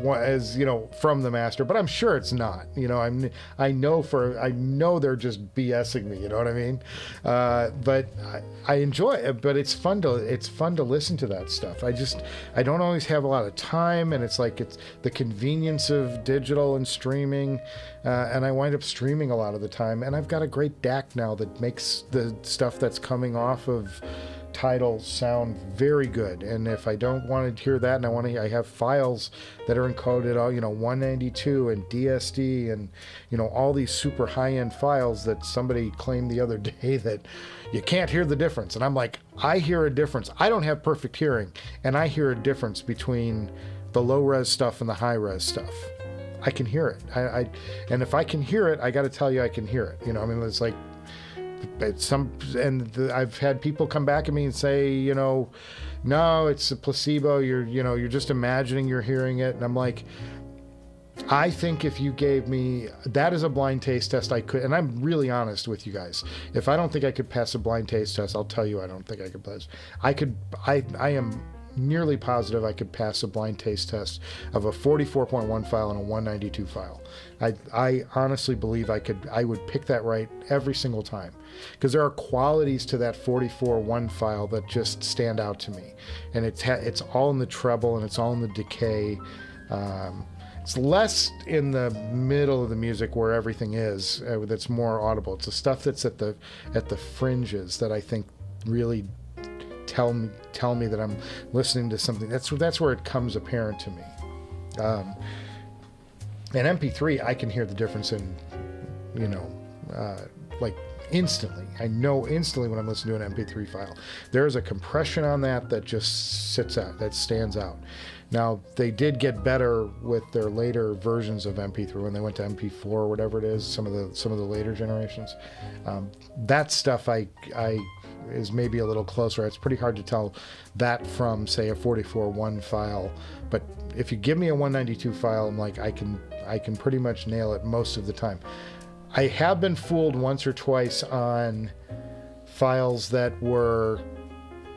you know, from the master, but I'm sure it's not. You know, I know they're just BSing me. You know what I mean? But I enjoy it. But it's fun to listen to that stuff. I don't always have a lot of time, and it's the convenience of digital and streaming, and I wind up streaming a lot of the time. And I've got a great DAC now that makes the stuff that's coming off of titles sound very good, and if I don't want to hear that, and I have files that are encoded, all 192 and DSD, and all these super high-end files that somebody claimed the other day that you can't hear the difference, and I'm like, I hear a difference. I don't have perfect hearing, and I hear a difference between the low-res stuff and the high-res stuff. I can hear it. And if I can hear it, I got to tell you, I can hear it. It's like. I've had people come back at me and say, no, it's a placebo. You're just imagining you're hearing it. And I'm like, I think if you gave me that as a blind taste test, I could. And I'm really honest with you guys. If I don't think I could pass a blind taste test, I'll tell you I don't think I could pass. I am nearly positive I could pass a blind taste test of a 44.1 file and a 192 file. I honestly believe I would pick that right every single time, because there are qualities to that 44.1 file that just stand out to me, and it's all in the treble and it's all in the decay. It's less in the middle of the music where everything is that's more audible. It's the stuff that's at the fringes that I think really tell me that I'm listening to something. That's where it comes apparent to me. And MP3, I can hear the difference in, like instantly. I know instantly when I'm listening to an MP3 file. There's a compression on that just sits out, that stands out. Now, they did get better with their later versions of MP3 when they went to MP4 or whatever it is, some of the later generations. That stuff is maybe a little closer. It's pretty hard to tell that from, say, a 44.1 file. But if you give me a 192 file, I'm like, I can pretty much nail it most of the time. I have been fooled once or twice on files that were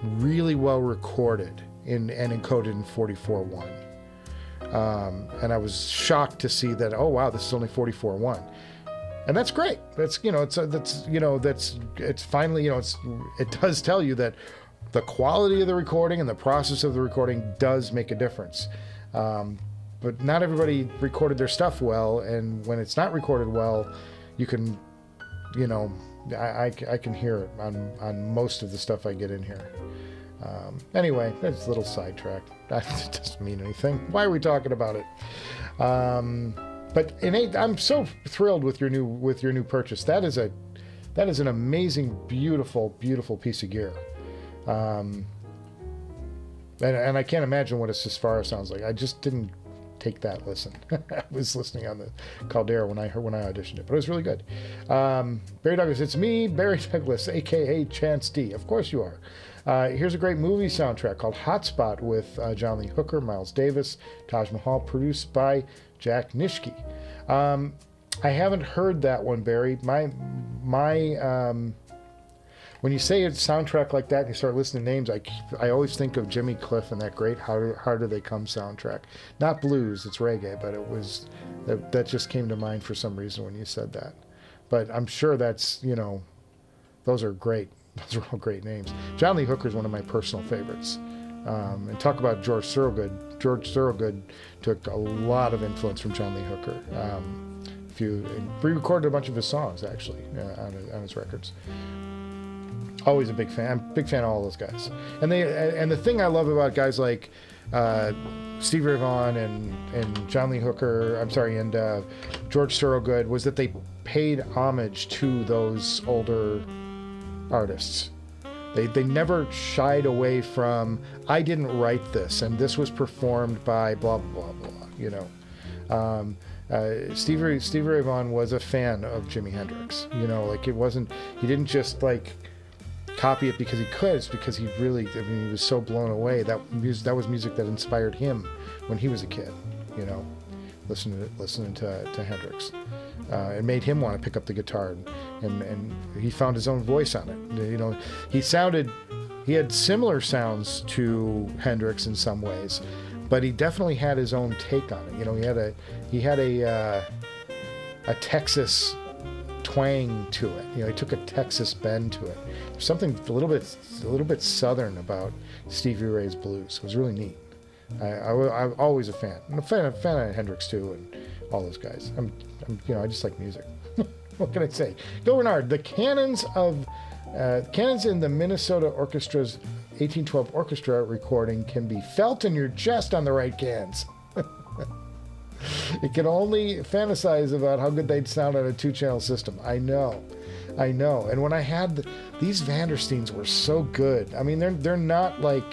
really well recorded and encoded in 44.1. And I was shocked to see that, oh wow, this is only 44.1. And that's great. That's it's finally, it does tell you that the quality of the recording and the process of the recording does make a difference. But not everybody recorded their stuff well, and when it's not recorded well, you can, I can hear it on most of the stuff I get in here. Anyway, that's a little sidetrack. That doesn't mean anything. Why are we talking about it? But N8, I'm so thrilled with your new purchase. That is an amazing, beautiful, beautiful piece of gear. And I can't imagine what a Sisfara sounds like. I just didn't take that listen. I was listening on the Caldera when I auditioned it, but it was really good. Barry Douglas, it's me, Barry Douglas, aka Chance D. Of course you are. Here's a great movie soundtrack called Hotspot with John Lee Hooker, Miles Davis, Taj Mahal, produced by Jack Nischke. I haven't heard that one, Barry. When you say a soundtrack like that and you start listening to names, I always think of Jimmy Cliff and that great How Do They Come soundtrack. Not blues, it's reggae, but it was that just came to mind for some reason when you said that. But I'm sure that's, those are great. Those are all great names. John Lee Hooker is one of my personal favorites. And talk about George Surgood. George Surgood took a lot of influence from John Lee Hooker. Re-recorded a bunch of his songs, actually, on his records. Always a big fan. I'm a big fan of all those guys. And the thing I love about guys like Stevie Ray Vaughan and John Lee Hooker, and George Surgood, was that they paid homage to those older artists. They never shied away from, I didn't write this, and this was performed by blah, blah, blah, Stevie Ray Vaughan was a fan of Jimi Hendrix. He didn't just copy it because he could. It's because he really, he was so blown away. That was music that inspired him when he was a kid, listening to Hendrix. It made him want to pick up the guitar, and he found his own voice on it. He had similar sounds to Hendrix in some ways, but he definitely had his own take on it. He had a Texas twang to it. He took a Texas bend to it. There's something a little bit southern about Stevie Ray's blues. It was really neat. I'm always a fan. I'm a fan of Hendrix too, and all those guys. I just like music. What can I say? Go Renard. The canons of Cannons in the Minnesota Orchestra's 1812 orchestra recording can be felt in your chest on the right cans. It can only fantasize about how good they'd sound on a 2-channel system. I know. And when I had these Vandersteins were so good. I mean, they're not like,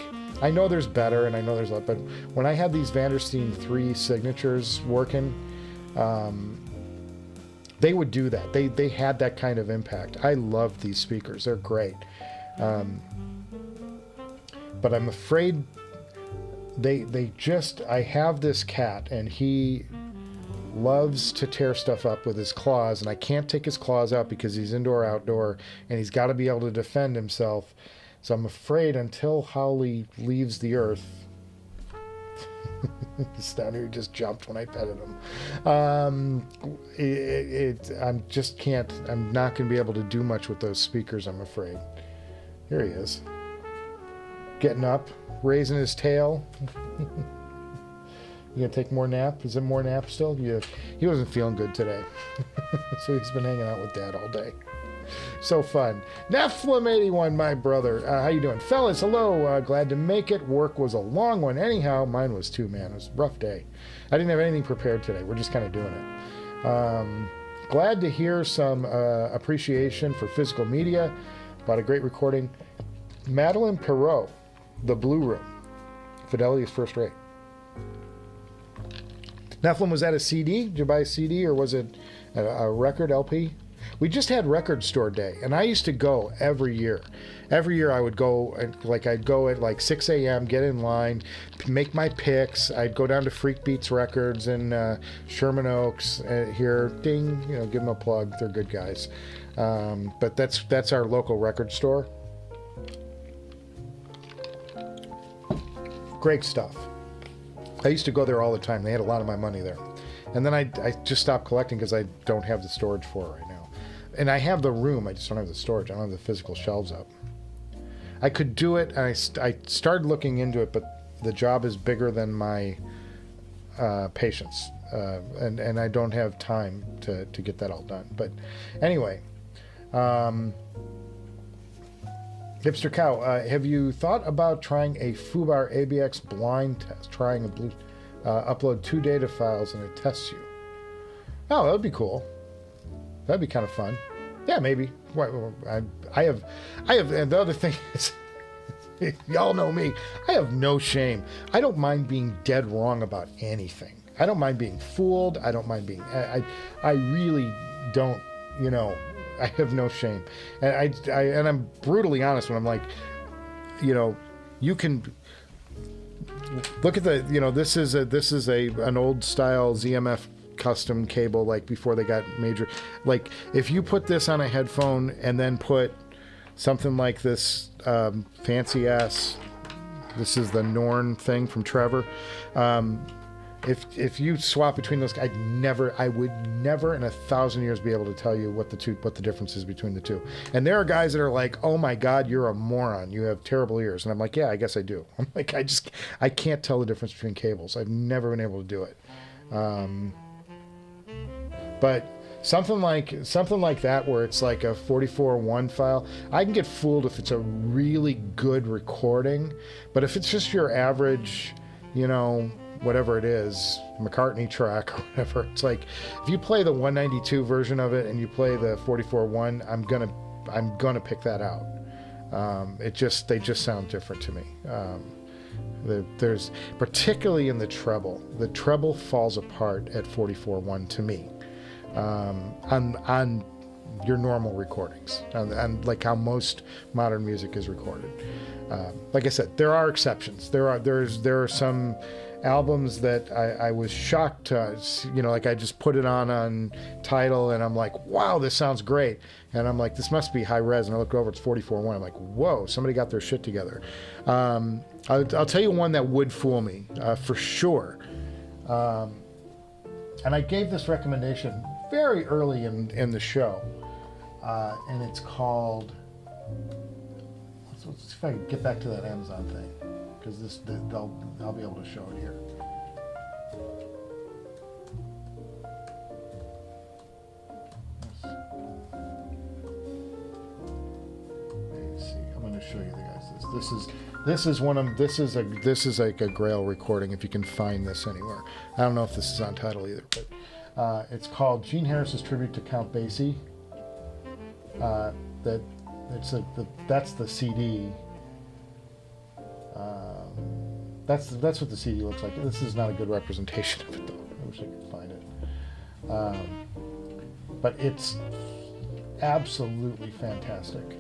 I know there's better and I know there's a lot, but when I had these Vandersteen 3 signatures working, they would do that. They had that kind of impact. I love these speakers. They're great. But I'm afraid I have this cat and he loves to tear stuff up with his claws, and I can't take his claws out because he's indoor outdoor and he's got to be able to defend himself. So I'm afraid until Howley leaves the earth, he's down here, just jumped when I petted him. I'm not going to be able to do much with those speakers, I'm afraid. Here he is. Getting up, raising his tail. You gonna take more nap? Is it more nap still? Yeah, he wasn't feeling good today. So he's been hanging out with Dad all day. So fun. Nephilim81, my brother. How you doing? Fellas, hello. Glad to make it. Work was a long one. Anyhow, mine was too, man. It was a rough day. I didn't have anything prepared today. We're just kind of doing it. Glad to hear some appreciation for physical media. About a great recording. Madeline Perot, The Blue Room. Fidelity is first rate. Nephilim, was that a CD? Did you buy a CD or was it a record LP? We just had record store day, and I used to go every year. Every year I would go, I'd go at like 6 a.m., get in line, make my picks. I'd go down to Freak Beats Records in Sherman Oaks here. Ding, give them a plug. They're good guys. But that's our local record store. Great stuff. I used to go there all the time. They had a lot of my money there. And then I just stopped collecting because I don't have the storage for it right now. And I have the room, I just don't have the storage. I don't have the physical shelves up. I could do it, and I started looking into it, but the job is bigger than my patience. And I don't have time to get that all done. But anyway, Hipster Cow, have you thought about trying a Fubar ABX blind test? Trying a upload 2 data files and it tests you. Oh, that would be cool. That'd be kind of fun. Yeah, maybe. I have, and the other thing is, y'all know me. I have no shame. I don't mind being dead wrong about anything. I don't mind being fooled. I don't mind being. I really don't. I have no shame, and I'm brutally honest when I'm like, you can look at the, this is an old style ZMF custom cable, like before they got major. Like if you put this on a headphone and then put something like this fancy ass, this is the Norn thing from Trevor. If you swap between those, I would never in 1,000 years be able to tell you what the difference is between the two. And there are guys that are like, "Oh my God, you're a moron. You have terrible ears." And I'm like, "Yeah, I guess I do." I'm like, I can't tell the difference between cables. I've never been able to do it. But something like that, where it's like a 44.1 file, I can get fooled if it's a really good recording. But if it's just your average, whatever it is, McCartney track or whatever, it's like if you play the 192 version of it and you play the 44.1, I'm gonna pick that out. They just sound different to me. There's particularly in the treble falls apart at 44.1 to me, on your normal recordings, and like how most modern music is recorded. Like I said, there are exceptions. There are some albums that I was shocked to, like I just put it on Tidal and I'm like, wow, this sounds great. And I'm like, this must be high res. And I look over, it's 44.1. I'm like, whoa, somebody got their shit together. I'll tell you one that would fool me for sure. And I gave this recommendation very early in the show. And it's called, let's see if I can get back to that Amazon thing, because I'll be able to show it here. show you guys this is like a Grail recording if you can find this anywhere. I don't know if this is on Tidal either, but it's called Jee Harris's tribute to Count Basie. That's the CD. That's what the CD looks like. This is not a good representation of it though. I wish I could find it. But it's absolutely fantastic.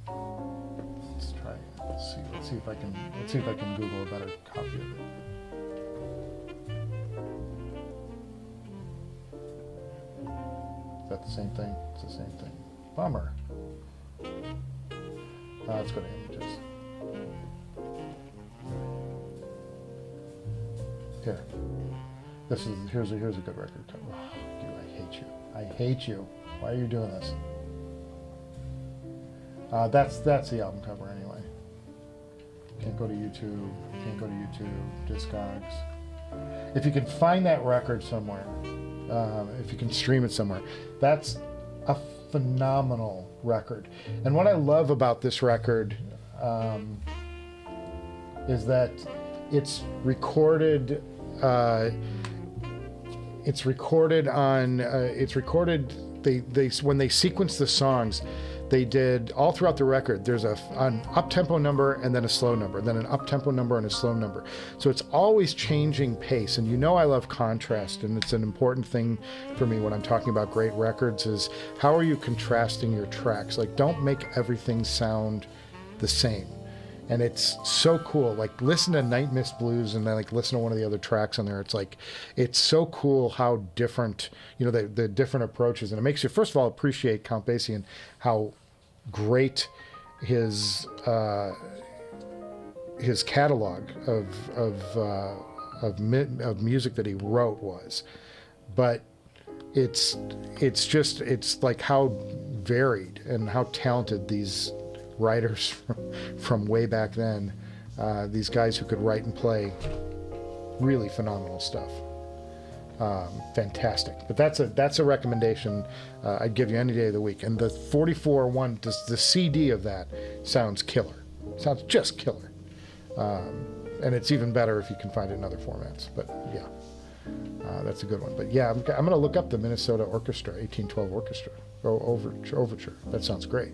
Let's try. Let's see if I can Google a better copy of it. Is that the same thing? It's the same thing. Bummer. Let's go to images. Here. Here's a good record. Oh, dude, I hate you. I hate you. Why are you doing this? That's the album cover anyway. Can't go to YouTube. Can't go to YouTube. Discogs. If you can find that record somewhere, if you can stream it somewhere, that's a phenomenal record. And what I love about this record is that it's recorded. It's recorded on. When they sequence the songs, they did all throughout the record. There's an up-tempo number and then a slow number, then an up-tempo number and a slow number. So it's always changing pace. And you know I love contrast, and it's an important thing for me when I'm talking about great records is how are you contrasting your tracks? Like, don't make everything sound the same. And it's so cool. Like, listen to Night Mist Blues and then like listen to one of the other tracks on there. It's like, it's so cool how different, you know, the different approaches. And it makes you, first of all, appreciate Count Basie and how great his catalog of music that he wrote was. But it's like how varied and how talented these writers from way back then, these guys who could write and play really phenomenal stuff. Fantastic. But that's a recommendation I'd give you any day of the week. And the 44-1, the CD of that sounds killer. Sounds just killer. And it's even better if you can find it in other formats. But yeah, that's a good one. But yeah, I'm going to look up the Minnesota Orchestra, 1812 Orchestra, Overture. That sounds great.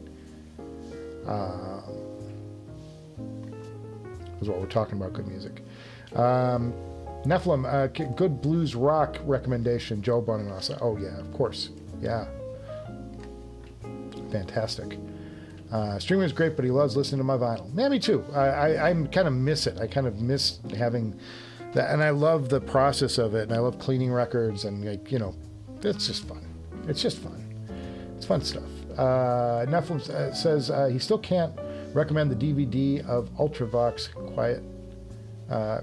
Is what we're talking about, good music. Nephilim, good blues rock recommendation, Joe Bonamassa. Oh yeah, of course. Yeah. Fantastic. Streaming is great, but he loves listening to my vinyl. Yeah, me too. I kind of miss it. I kind of miss having that, and I love the process of it, and I love cleaning records, and like, you know, it's just fun. It's just fun. It's fun stuff. Nephilim says he still can't recommend the DVD of Ultravox Quiet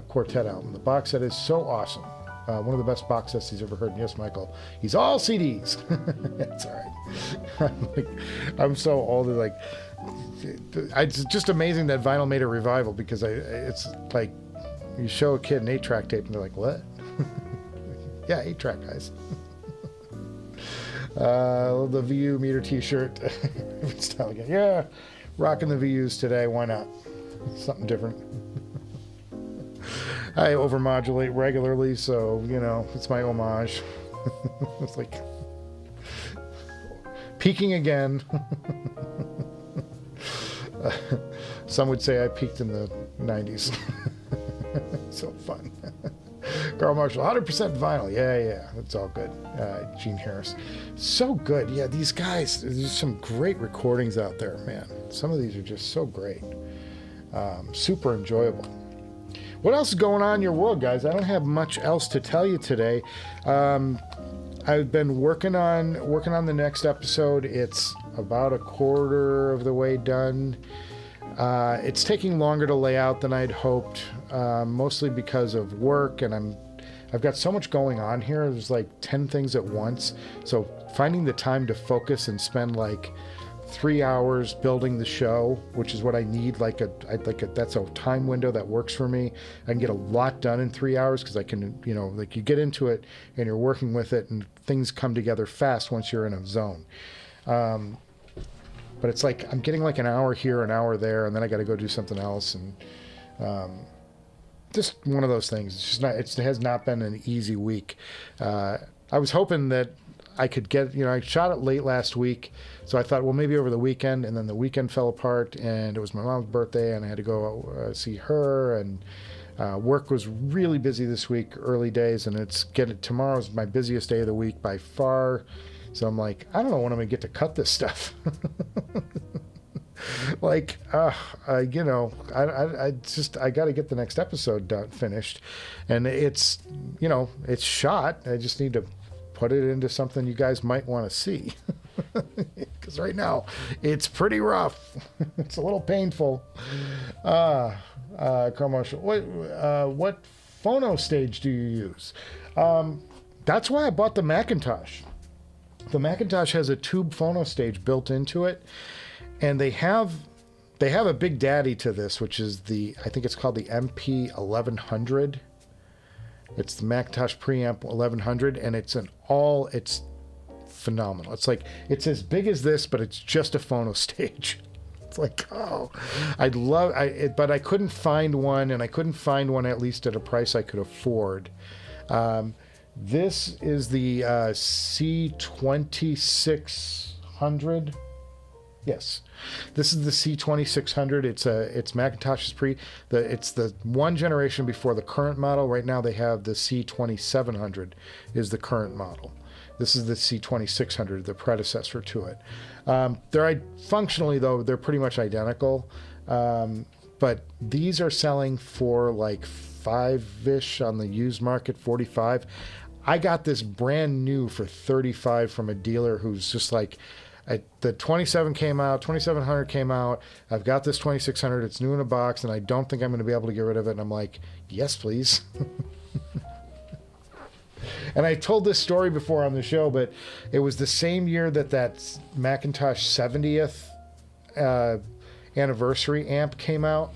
Quartet album. The box set is so awesome. One of the best box sets he's ever heard. And yes, Michael, he's all CDs. That's all right. I'm so old. Like, it's just amazing that vinyl made a revival, because it's like you show a kid an 8-track tape and they're like, what? Yeah, 8-track, guys. The VU meter t-shirt. It's time again. Yeah, rocking the VUs today. Why not? Something different. I overmodulate regularly, so, you know, it's my homage. It's like peaking again. Some would say I peaked in the 90s. So fun. Carl Marshall, 100% vinyl. Yeah, that's all good. Jee Harris. So good. Yeah, these guys, there's some great recordings out there, man. Some of these are just so great. Super enjoyable. What else is going on in your world, guys? I don't have much else to tell you today. I've been working on the next episode. It's about a quarter of the way done. It's taking longer to lay out than I'd hoped, mostly because of work, and I've got so much going on here. There's like 10 things at once. So finding the time to focus and spend like 3 hours building the show, which is what I need, that's a time window that works for me. I can get a lot done in 3 hours because I can, you know, like you get into it and you're working with it and things come together fast once you're in a zone. but it's like I'm getting like an hour here, an hour there, and then I got to go do something else, and just one of those things. It's just not. It has not been an easy week. I was hoping that I could get, I shot it late last week, so I thought, well, maybe over the weekend, and then the weekend fell apart, and it was my mom's birthday, and I had to go see her, and work was really busy this week, early days, and tomorrow's my busiest day of the week by far. So I'm like, I don't know when I'm gonna get to cut this stuff. Like, I got to get the next episode finished, and it's shot. I just need to put it into something you guys might want to see, because right now it's pretty rough. It's a little painful. Commercial. What phono stage do you use? That's why I bought the Macintosh. The Macintosh has a tube phono stage built into it, and they have a big daddy to this, which is I think it's called the MP1100. It's the Macintosh preamp 1100, and it's phenomenal. It's as big as this, but it's just a phono stage. It's like, oh, but I couldn't find one, and I couldn't find one at least at a price I could afford. This is the C2600. Yes, this is the C2600. It's Macintosh's it's the one generation before the current model. Right now they have the C2700 is the current model. This is the C2600, the predecessor to it. Functionally though, they're pretty much identical. But these are selling for like $5-ish on the used market, $45. I got this brand new for $35 from a dealer who's just like, the 2700 came out. I've got this 2600. It's new in a box, and I don't think I'm going to be able to get rid of it. And I'm like, yes, please. And I told this story before on the show, but it was the same year that Macintosh 70th anniversary amp came out.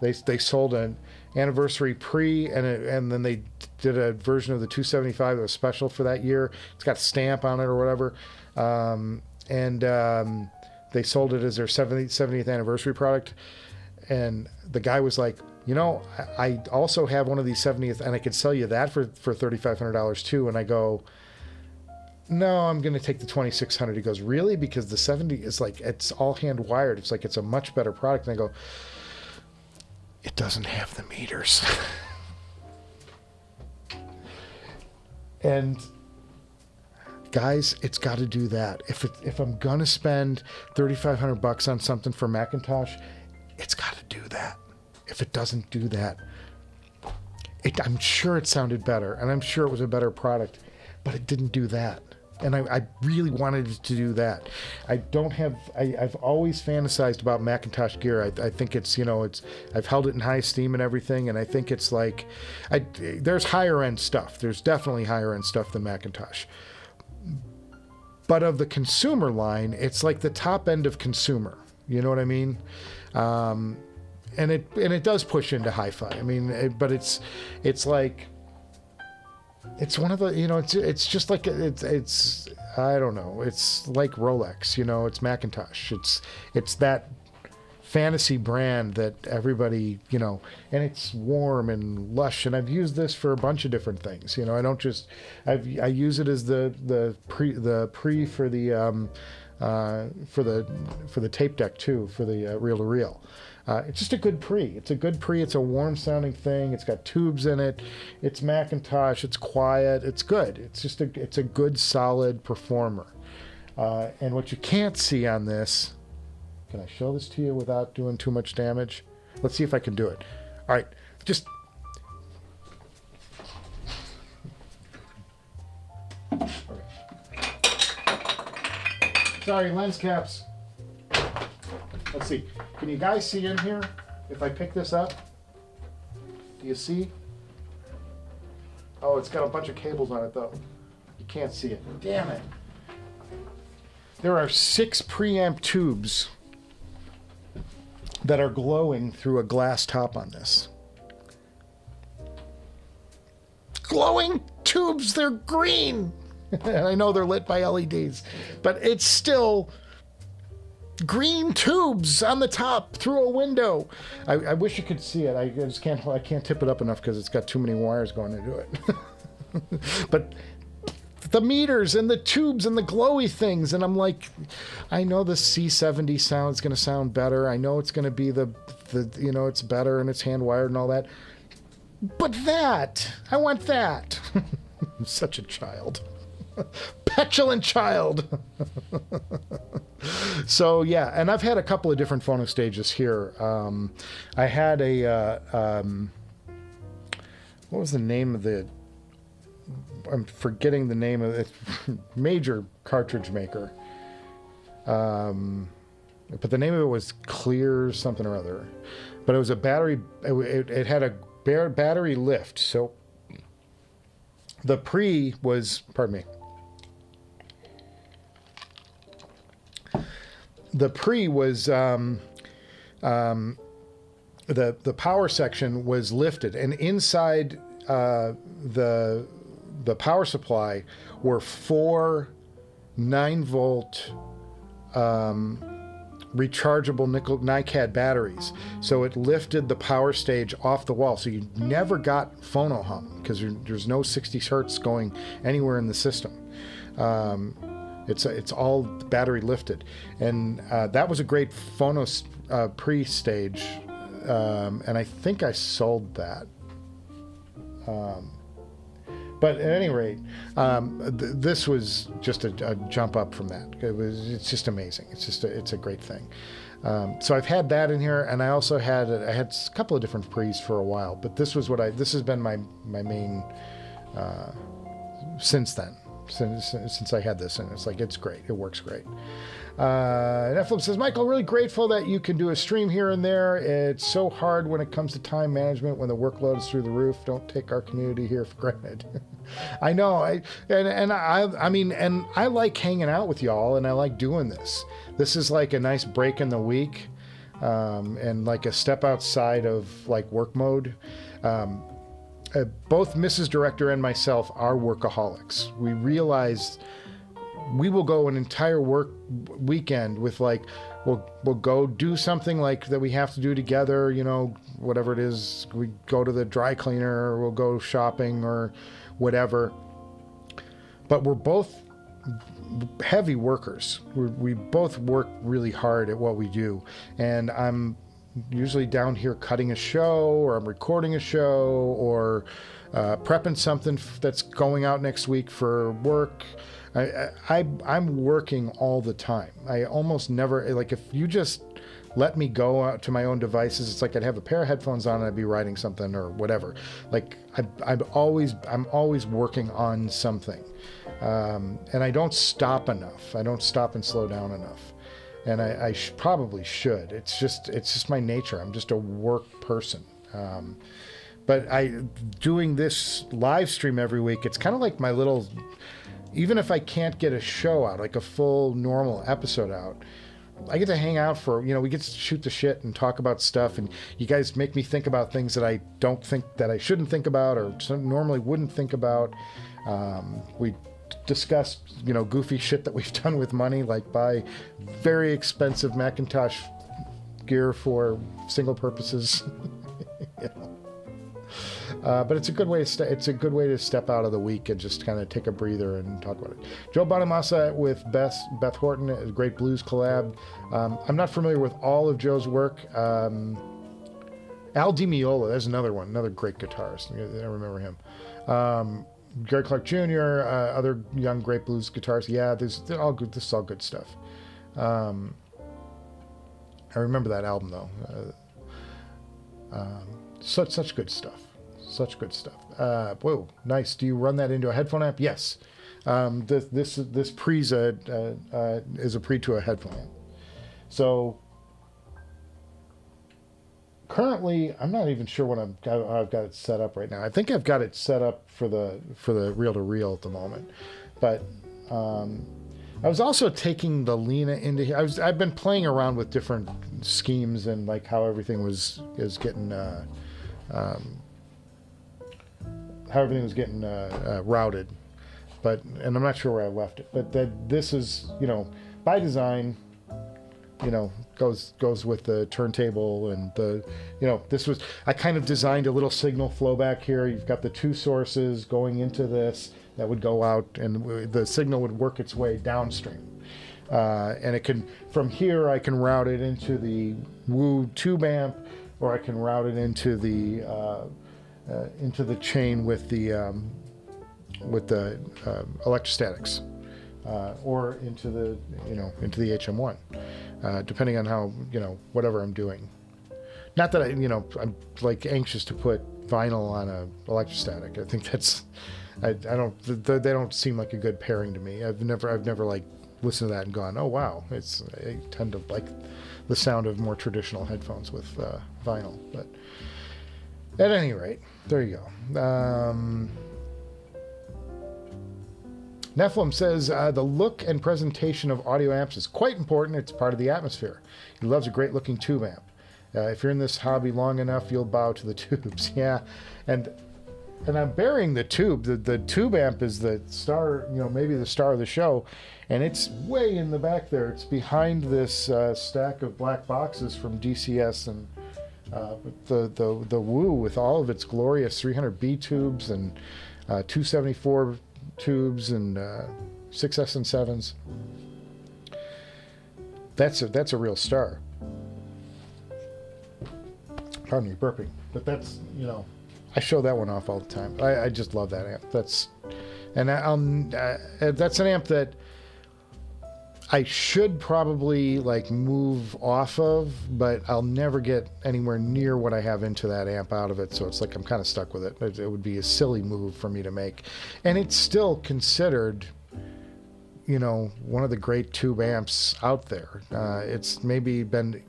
They sold an anniversary pre, and then they did a version of the 275 that was special for that year. It's got a stamp on it or whatever, and they sold it as their 70th anniversary product. And the guy was like, I also have one of these 70th, and I could sell you that for $3,500 too. And I go, no, I'm going to take the 2600. He goes, really? Because the 70 is like, it's all hand wired. It's like, it's a much better product. And I go, it doesn't have the meters. And guys, it's got to do that. If I'm going to spend $3,500 on something for Macintosh, it's got to do that. If it doesn't do that, I'm sure it sounded better, and I'm sure it was a better product, but it didn't do that. And I really wanted it to do that. I've always fantasized about Macintosh gear. I think it's, I've held it in high esteem and everything, and I think it's like, there's higher end stuff. There's definitely higher end stuff than Macintosh. But of the consumer line, it's like the top end of consumer. You know what I mean? And it does push into hi-fi. I mean, but it's like, it's one of the, it's just like, it's I don't know, it's like Rolex, it's Macintosh. It's that fantasy brand that everybody, and it's warm and lush. And I've used this for a bunch of different things. I don't just, I use it as the pre for the tape deck too, for the reel-to-reel. It's just a good pre. It's a good pre. It's a warm sounding thing. It's got tubes in it. It's Macintosh. It's quiet. It's good. It's a good solid performer. And what you can't see on this, can I show this to you without doing too much damage? Let's see if I can do it. All right, just. Okay. Sorry, lens caps. Let's see. Can you guys see in here? If I pick this up, do you see? Oh, it's got a bunch of cables on it though. You can't see it. Damn it. There are 6 preamp tubes that are glowing through a glass top on this. Glowing tubes, they're green. And I know they're lit by LEDs, but it's still green tubes on the top through a window. I wish you could see it. I just can't. I can't tip it up enough because it's got too many wires going into it. But the meters and the tubes and the glowy things, and I'm like, I know the C70 sound is going to sound better. I know it's going to be the you know, it's better and it's hand wired and all that. But that, I want that. I'm such a child. Petulant child. So yeah, and I've had a couple of different phono stages here. I had a what was the name of the, I'm forgetting the name of it, major cartridge maker, but the name of it was Clear something or other, but it was a battery, it had a battery lift. So the pre was, pardon me, the pre was the power section was lifted, and inside the power supply were 4 9-volt rechargeable nickel NiCad batteries. So it lifted the power stage off the wall. So you never got phono hum because there's no 60 hertz going anywhere in the system. It's all battery lifted, and that was a great phono pre-stage, and I think I sold that. But at any rate, this was just a jump up from that. It's just amazing. It's a great thing. So I've had that in here, and I also had a couple of different pre's for a while. But this was this has been my main since then. Since I had this, and it's like, it's great. It works great. Netflip says, Michael, really grateful that you can do a stream here and there. It's so hard when it comes to time management when the workload is through the roof. Don't take our community here for granted. I know. I mean, I like hanging out with y'all, and I like doing this. This is like a nice break in the week, and like a step outside of like work mode. Both Mrs. Director and myself are workaholics. We realized we will go an entire work weekend with like, we'll go do something like that we have to do together, you know, whatever it is. We go to the dry cleaner, or we'll go shopping or whatever. But we're both heavy workers. We both work really hard at what we do. And I'm usually down here cutting a show, or I'm recording a show, or prepping something that's going out next week for work. I'm working all the time. I almost never, like, if you just let me go out to my own devices, it's like I'd have a pair of headphones on and I'd be writing something or whatever. Like I'm always working on something, and I don't stop enough. I don't stop and slow down enough. And I probably should. It's just my nature. I'm just a work person. But doing this live stream every week, it's kind of like my little, even if I can't get a show out, like a full normal episode out, I get to hang out for, we get to shoot the shit and talk about stuff, and you guys make me think about things that I don't think that I shouldn't think about, or normally wouldn't think about. We discuss, goofy shit that we've done with money, like buy very expensive Macintosh gear for single purposes. But it's a good way to step out of the week and just kind of take a breather and talk about it. Joe Bonamassa with Beth Horton, a great blues collab. I'm not familiar with all of Joe's work. Al Di Meola, there's another one, another great guitarist. I remember him. Gary Clark Jr., other young great blues guitarists. Yeah, this is all good stuff. I remember that album though. Such good stuff. Such good stuff. Whoa, nice. Do you run that into a headphone amp? Yes. This pre's is a pre to a headphone amp. So currently, I'm not even sure how I've got it set up right now. I think I've got it set up for the reel-to-reel at the moment. But I was also taking the Lena into here. I've been playing around with different schemes and like how everything is getting routed. but, and I'm not sure where I left it, but this is, you know, by design, you know, goes with the turntable and the, you know, this was, I kind of designed a little signal flow back here. You've got the two sources going into this that would go out, and the signal would work its way downstream. And it can, from here, I can route it into the Woo tube amp, or I can route it into the chain with the electrostatics, or into the, you know, into the HM1, depending on how, you know, whatever I'm doing. Not that I'm like anxious to put vinyl on a electrostatic. I think that's, they don't seem like a good pairing to me. I've never like listened to that and gone, oh wow, I tend to like the sound of more traditional headphones with vinyl. But at any rate, there you go. Nephilim says, the look and presentation of audio amps is quite important. It's part of the atmosphere. He loves a great looking tube amp. If you're in this hobby long enough, you'll bow to the tubes. Yeah, and I'm burying the tube. The tube amp is the star, you know, maybe the star of the show, and it's way in the back there. It's behind this stack of black boxes from DCS and the Woo with all of its glorious 300B tubes and 274 tubes and 6S and 7s. That's a real star. Pardon me, burping. But that's, you know, I show that one off all the time. I just love that amp. That's an amp that I should probably like move off of, but I'll never get anywhere near what I have into that amp out of it. So it's like I'm kind of stuck with it. It would be a silly move for me to make, and it's still considered, you know, one of the great tube amps out there. It's maybe been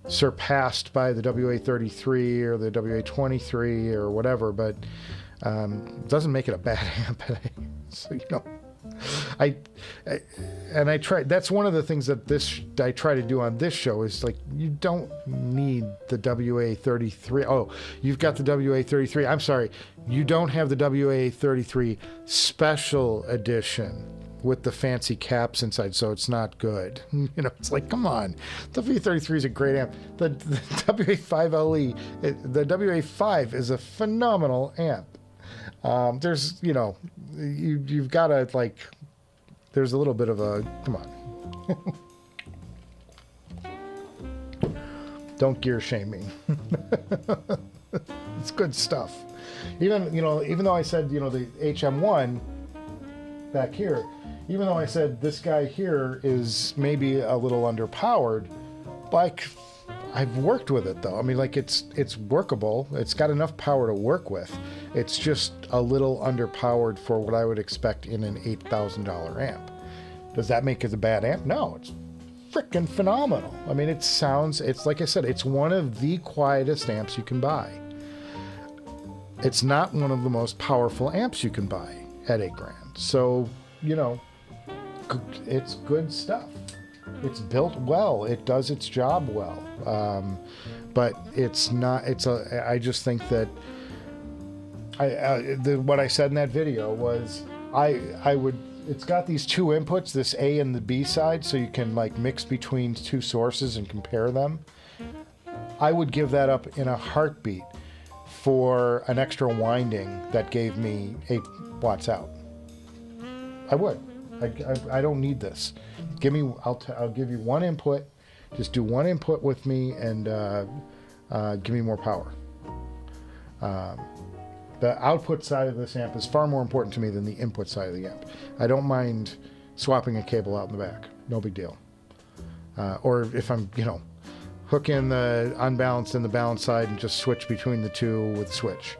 surpassed by the WA33 or the WA23 or whatever, but doesn't make it a bad amp. So, you know, I try. That's one of the things that I try to do on this show is like, you don't need the WA33. Oh, you've got the WA33. I'm sorry, you don't have the WA33 special edition with the fancy caps inside, so it's not good. You know, it's like, come on. WA33 is a great amp. The WA5LE, the WA5 is a phenomenal amp. There's, you know, you've got to, like, there's a little bit of a, come on. Don't gear shame me. It's good stuff. Even though I said, you know, the HM1 back here, even though I said this guy here is maybe a little underpowered, like, I've worked with it though. I mean, like, it's workable. It's got enough power to work with. It's just a little underpowered for what I would expect in an $8,000 amp. Does that make it a bad amp? No, it's freaking phenomenal. I mean, it's like I said, it's one of the quietest amps you can buy. It's not one of the most powerful amps you can buy at $8,000. So, you know, it's good stuff. It's built well. It does its job well. But it's not. I just think that what I said in that video was I would. It's got these two inputs, this A and the B side, so you can like mix between two sources and compare them. I would give that up in a heartbeat for an extra winding that gave me 8 watts out. I would. I don't need this. I'll give you one input. Just do one input with me and give me more power. The output side of this amp is far more important to me than the input side of the amp. I don't mind swapping a cable out in the back. No big deal. Or if I'm, you know, hook in the unbalanced and the balanced side and just switch between the two with the switch.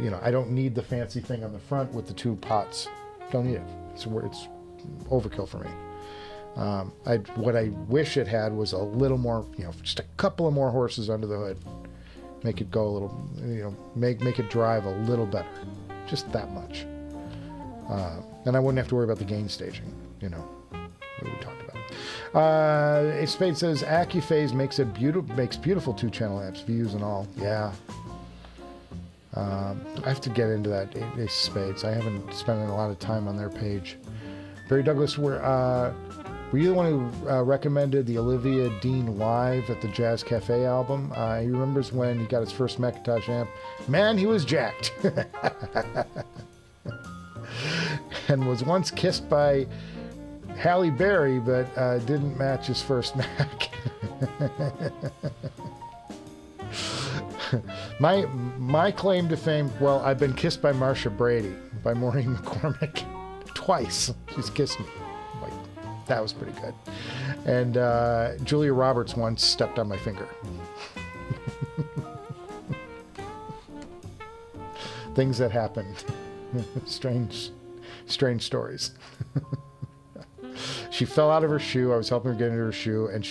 You know, I don't need the fancy thing on the front with the two pots. Don't need it. It's overkill for me. What I wish it had was a little more, you know, just a couple of more horses under the hood. Make it go a little, you know, make it drive a little better. Just that much. And I wouldn't have to worry about the gain staging, you know, what we talked about. Spade says, AccuPhase makes beautiful 2-channel amps, views and all. Yeah. I have to get into that Ace Spades. I haven't spent a lot of time on their page. Barry Douglas, were you the one who recommended the Olivia Dean Live at the Jazz Cafe album? He remembers when he got his first Macintosh amp. Man, he was jacked. And was once kissed by Halle Berry, but didn't match his first Mac. My claim to fame, well, I've been kissed by Marsha Brady, by Maureen McCormick, twice. She's kissed me. Like, that was pretty good. And Julia Roberts once stepped on my finger. Things that happened. Strange stories. She fell out of her shoe. I was helping her get into her shoe, and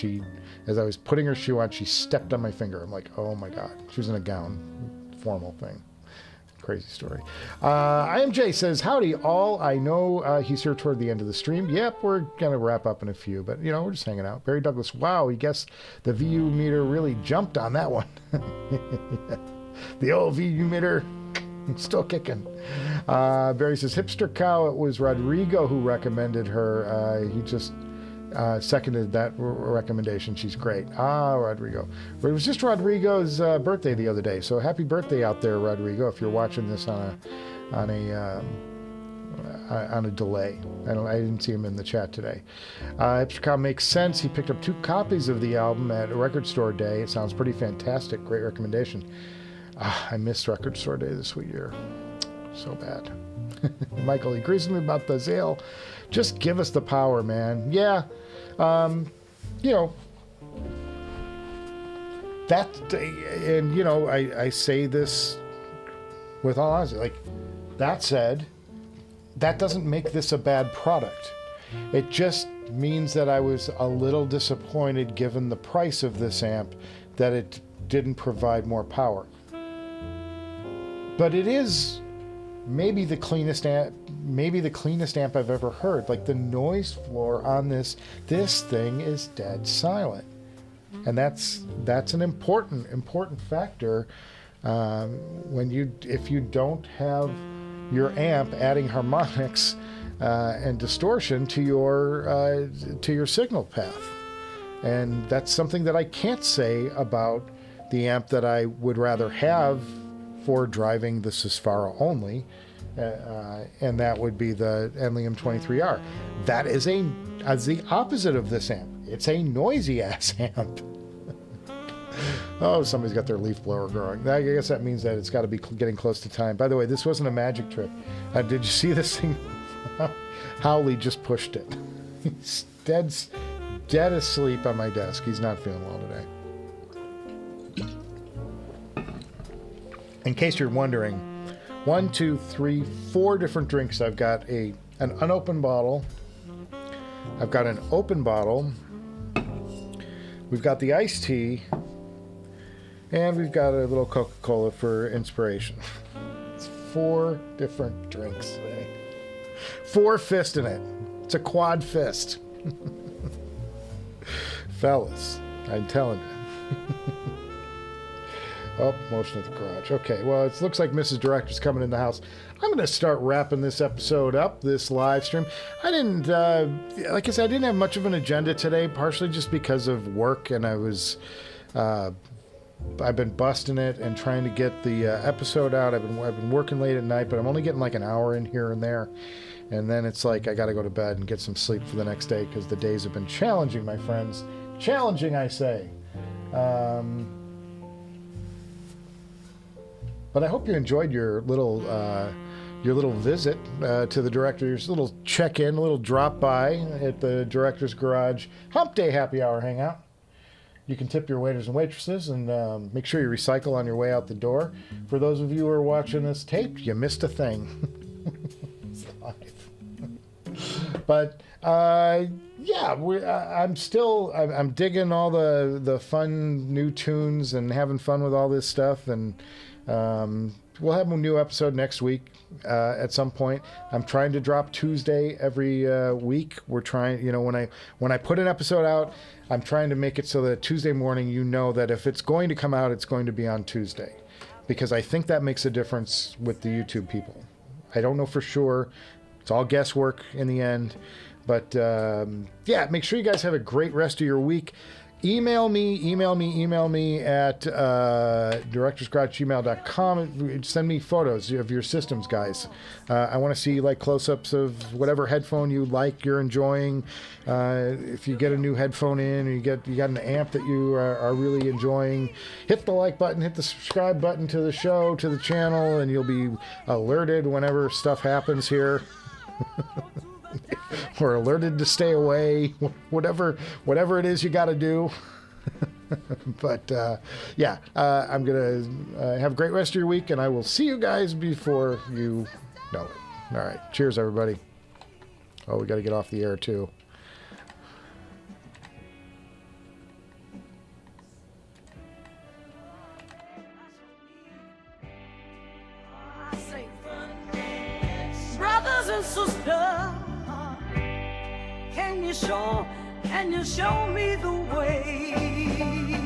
as I was putting her shoe on, she stepped on my finger. I'm like, oh my God. She was in a gown. Formal thing. Crazy story. IMJ says, howdy all. I know he's here toward the end of the stream. Yep, we're going to wrap up in a few, but, we're just hanging out. Barry Douglas, wow, he guessed the VU meter really jumped on that one. The old VU meter, still kicking. Barry says, Hipster Cow, it was Rodrigo who recommended her. He just seconded that recommendation. She's great. Rodrigo. But it was just Rodrigo's birthday the other day, so happy birthday out there, Rodrigo, if you're watching this on a delay. I didn't see him in the chat today. Hipster Cow makes sense. He picked up 2 copies of the album at a record store day. It sounds pretty fantastic. Great recommendation. I missed record store day this year. So bad. Michael agrees with me about the Zale. Just give us the power, man. Yeah. That, and I say this with all honesty. Like, that said, that doesn't make this a bad product. It just means that I was a little disappointed, given the price of this amp, that it didn't provide more power. But it is maybe the cleanest amp I've ever heard. Like, the noise floor on this thing is dead silent, and that's an important factor if you don't have your amp adding harmonics and distortion to your signal path. And that's something that I can't say about the amp that I would rather have for driving the Susvara only, and that would be the Enlium 23R. That is the opposite of this amp. It's a noisy ass amp. Oh, somebody's got their leaf blower growing. I guess that means that it's got to be getting close to time. By the way, this wasn't a magic trick. Did you see this thing? Howley just pushed it. He's dead asleep on my desk. He's not feeling well today. In case you're wondering, 1, 2, 3, 4 different drinks. I've got an unopened bottle. I've got an open bottle. We've got the iced tea. And we've got a little Coca-Cola for inspiration. It's 4 different drinks today. 4 fists in it. It's a quad fist. Fellas, I'm telling you. Oh, motion at the garage. Okay, well, it looks like Mrs. Director's coming in the house. I'm going to start wrapping this episode up, this live stream. I didn't, like I said, I didn't have much of an agenda today, partially just because of work, and I've been busting it and trying to get the episode out. I've been working late at night, but I'm only getting like an hour in here and there. And then it's like I got to go to bed and get some sleep for the next day, because the days have been challenging, my friends. Challenging, I say. But I hope you enjoyed your little visit to the director's, little check-in, a little drop-by at the director's garage Humpday happy hour hangout. You can tip your waiters and waitresses, and make sure you recycle on your way out the door. For those of you who are watching this tape, you missed a thing. It's live. But yeah, I'm digging all the fun new tunes and having fun with all this stuff, and we'll have a new episode next week at some point. I'm trying to drop Tuesday every week. We're trying, when I put an episode out, I'm trying to make it so that Tuesday morning, that if it's going to come out, it's going to be on Tuesday. because I think that makes a difference with the YouTube people. I don't know for sure. It's all guesswork in the end. But yeah, make sure you guys have a great rest of your week. Email me at directorsgarage@gmail.com. Send me photos of your systems, guys. I want to see like close-ups of whatever headphone you like, you're enjoying. If you get a new headphone in, or you got an amp that you are really enjoying, hit the like button, hit the subscribe button to the show, to the channel, and you'll be alerted whenever stuff happens here. Or alerted to stay away, whatever it is you got to do. But yeah, I'm gonna have a great rest of your week, and I will see you guys before you know it. All right, cheers, everybody. Oh, we got to get off the air too. Brothers and sisters, can you show me the way?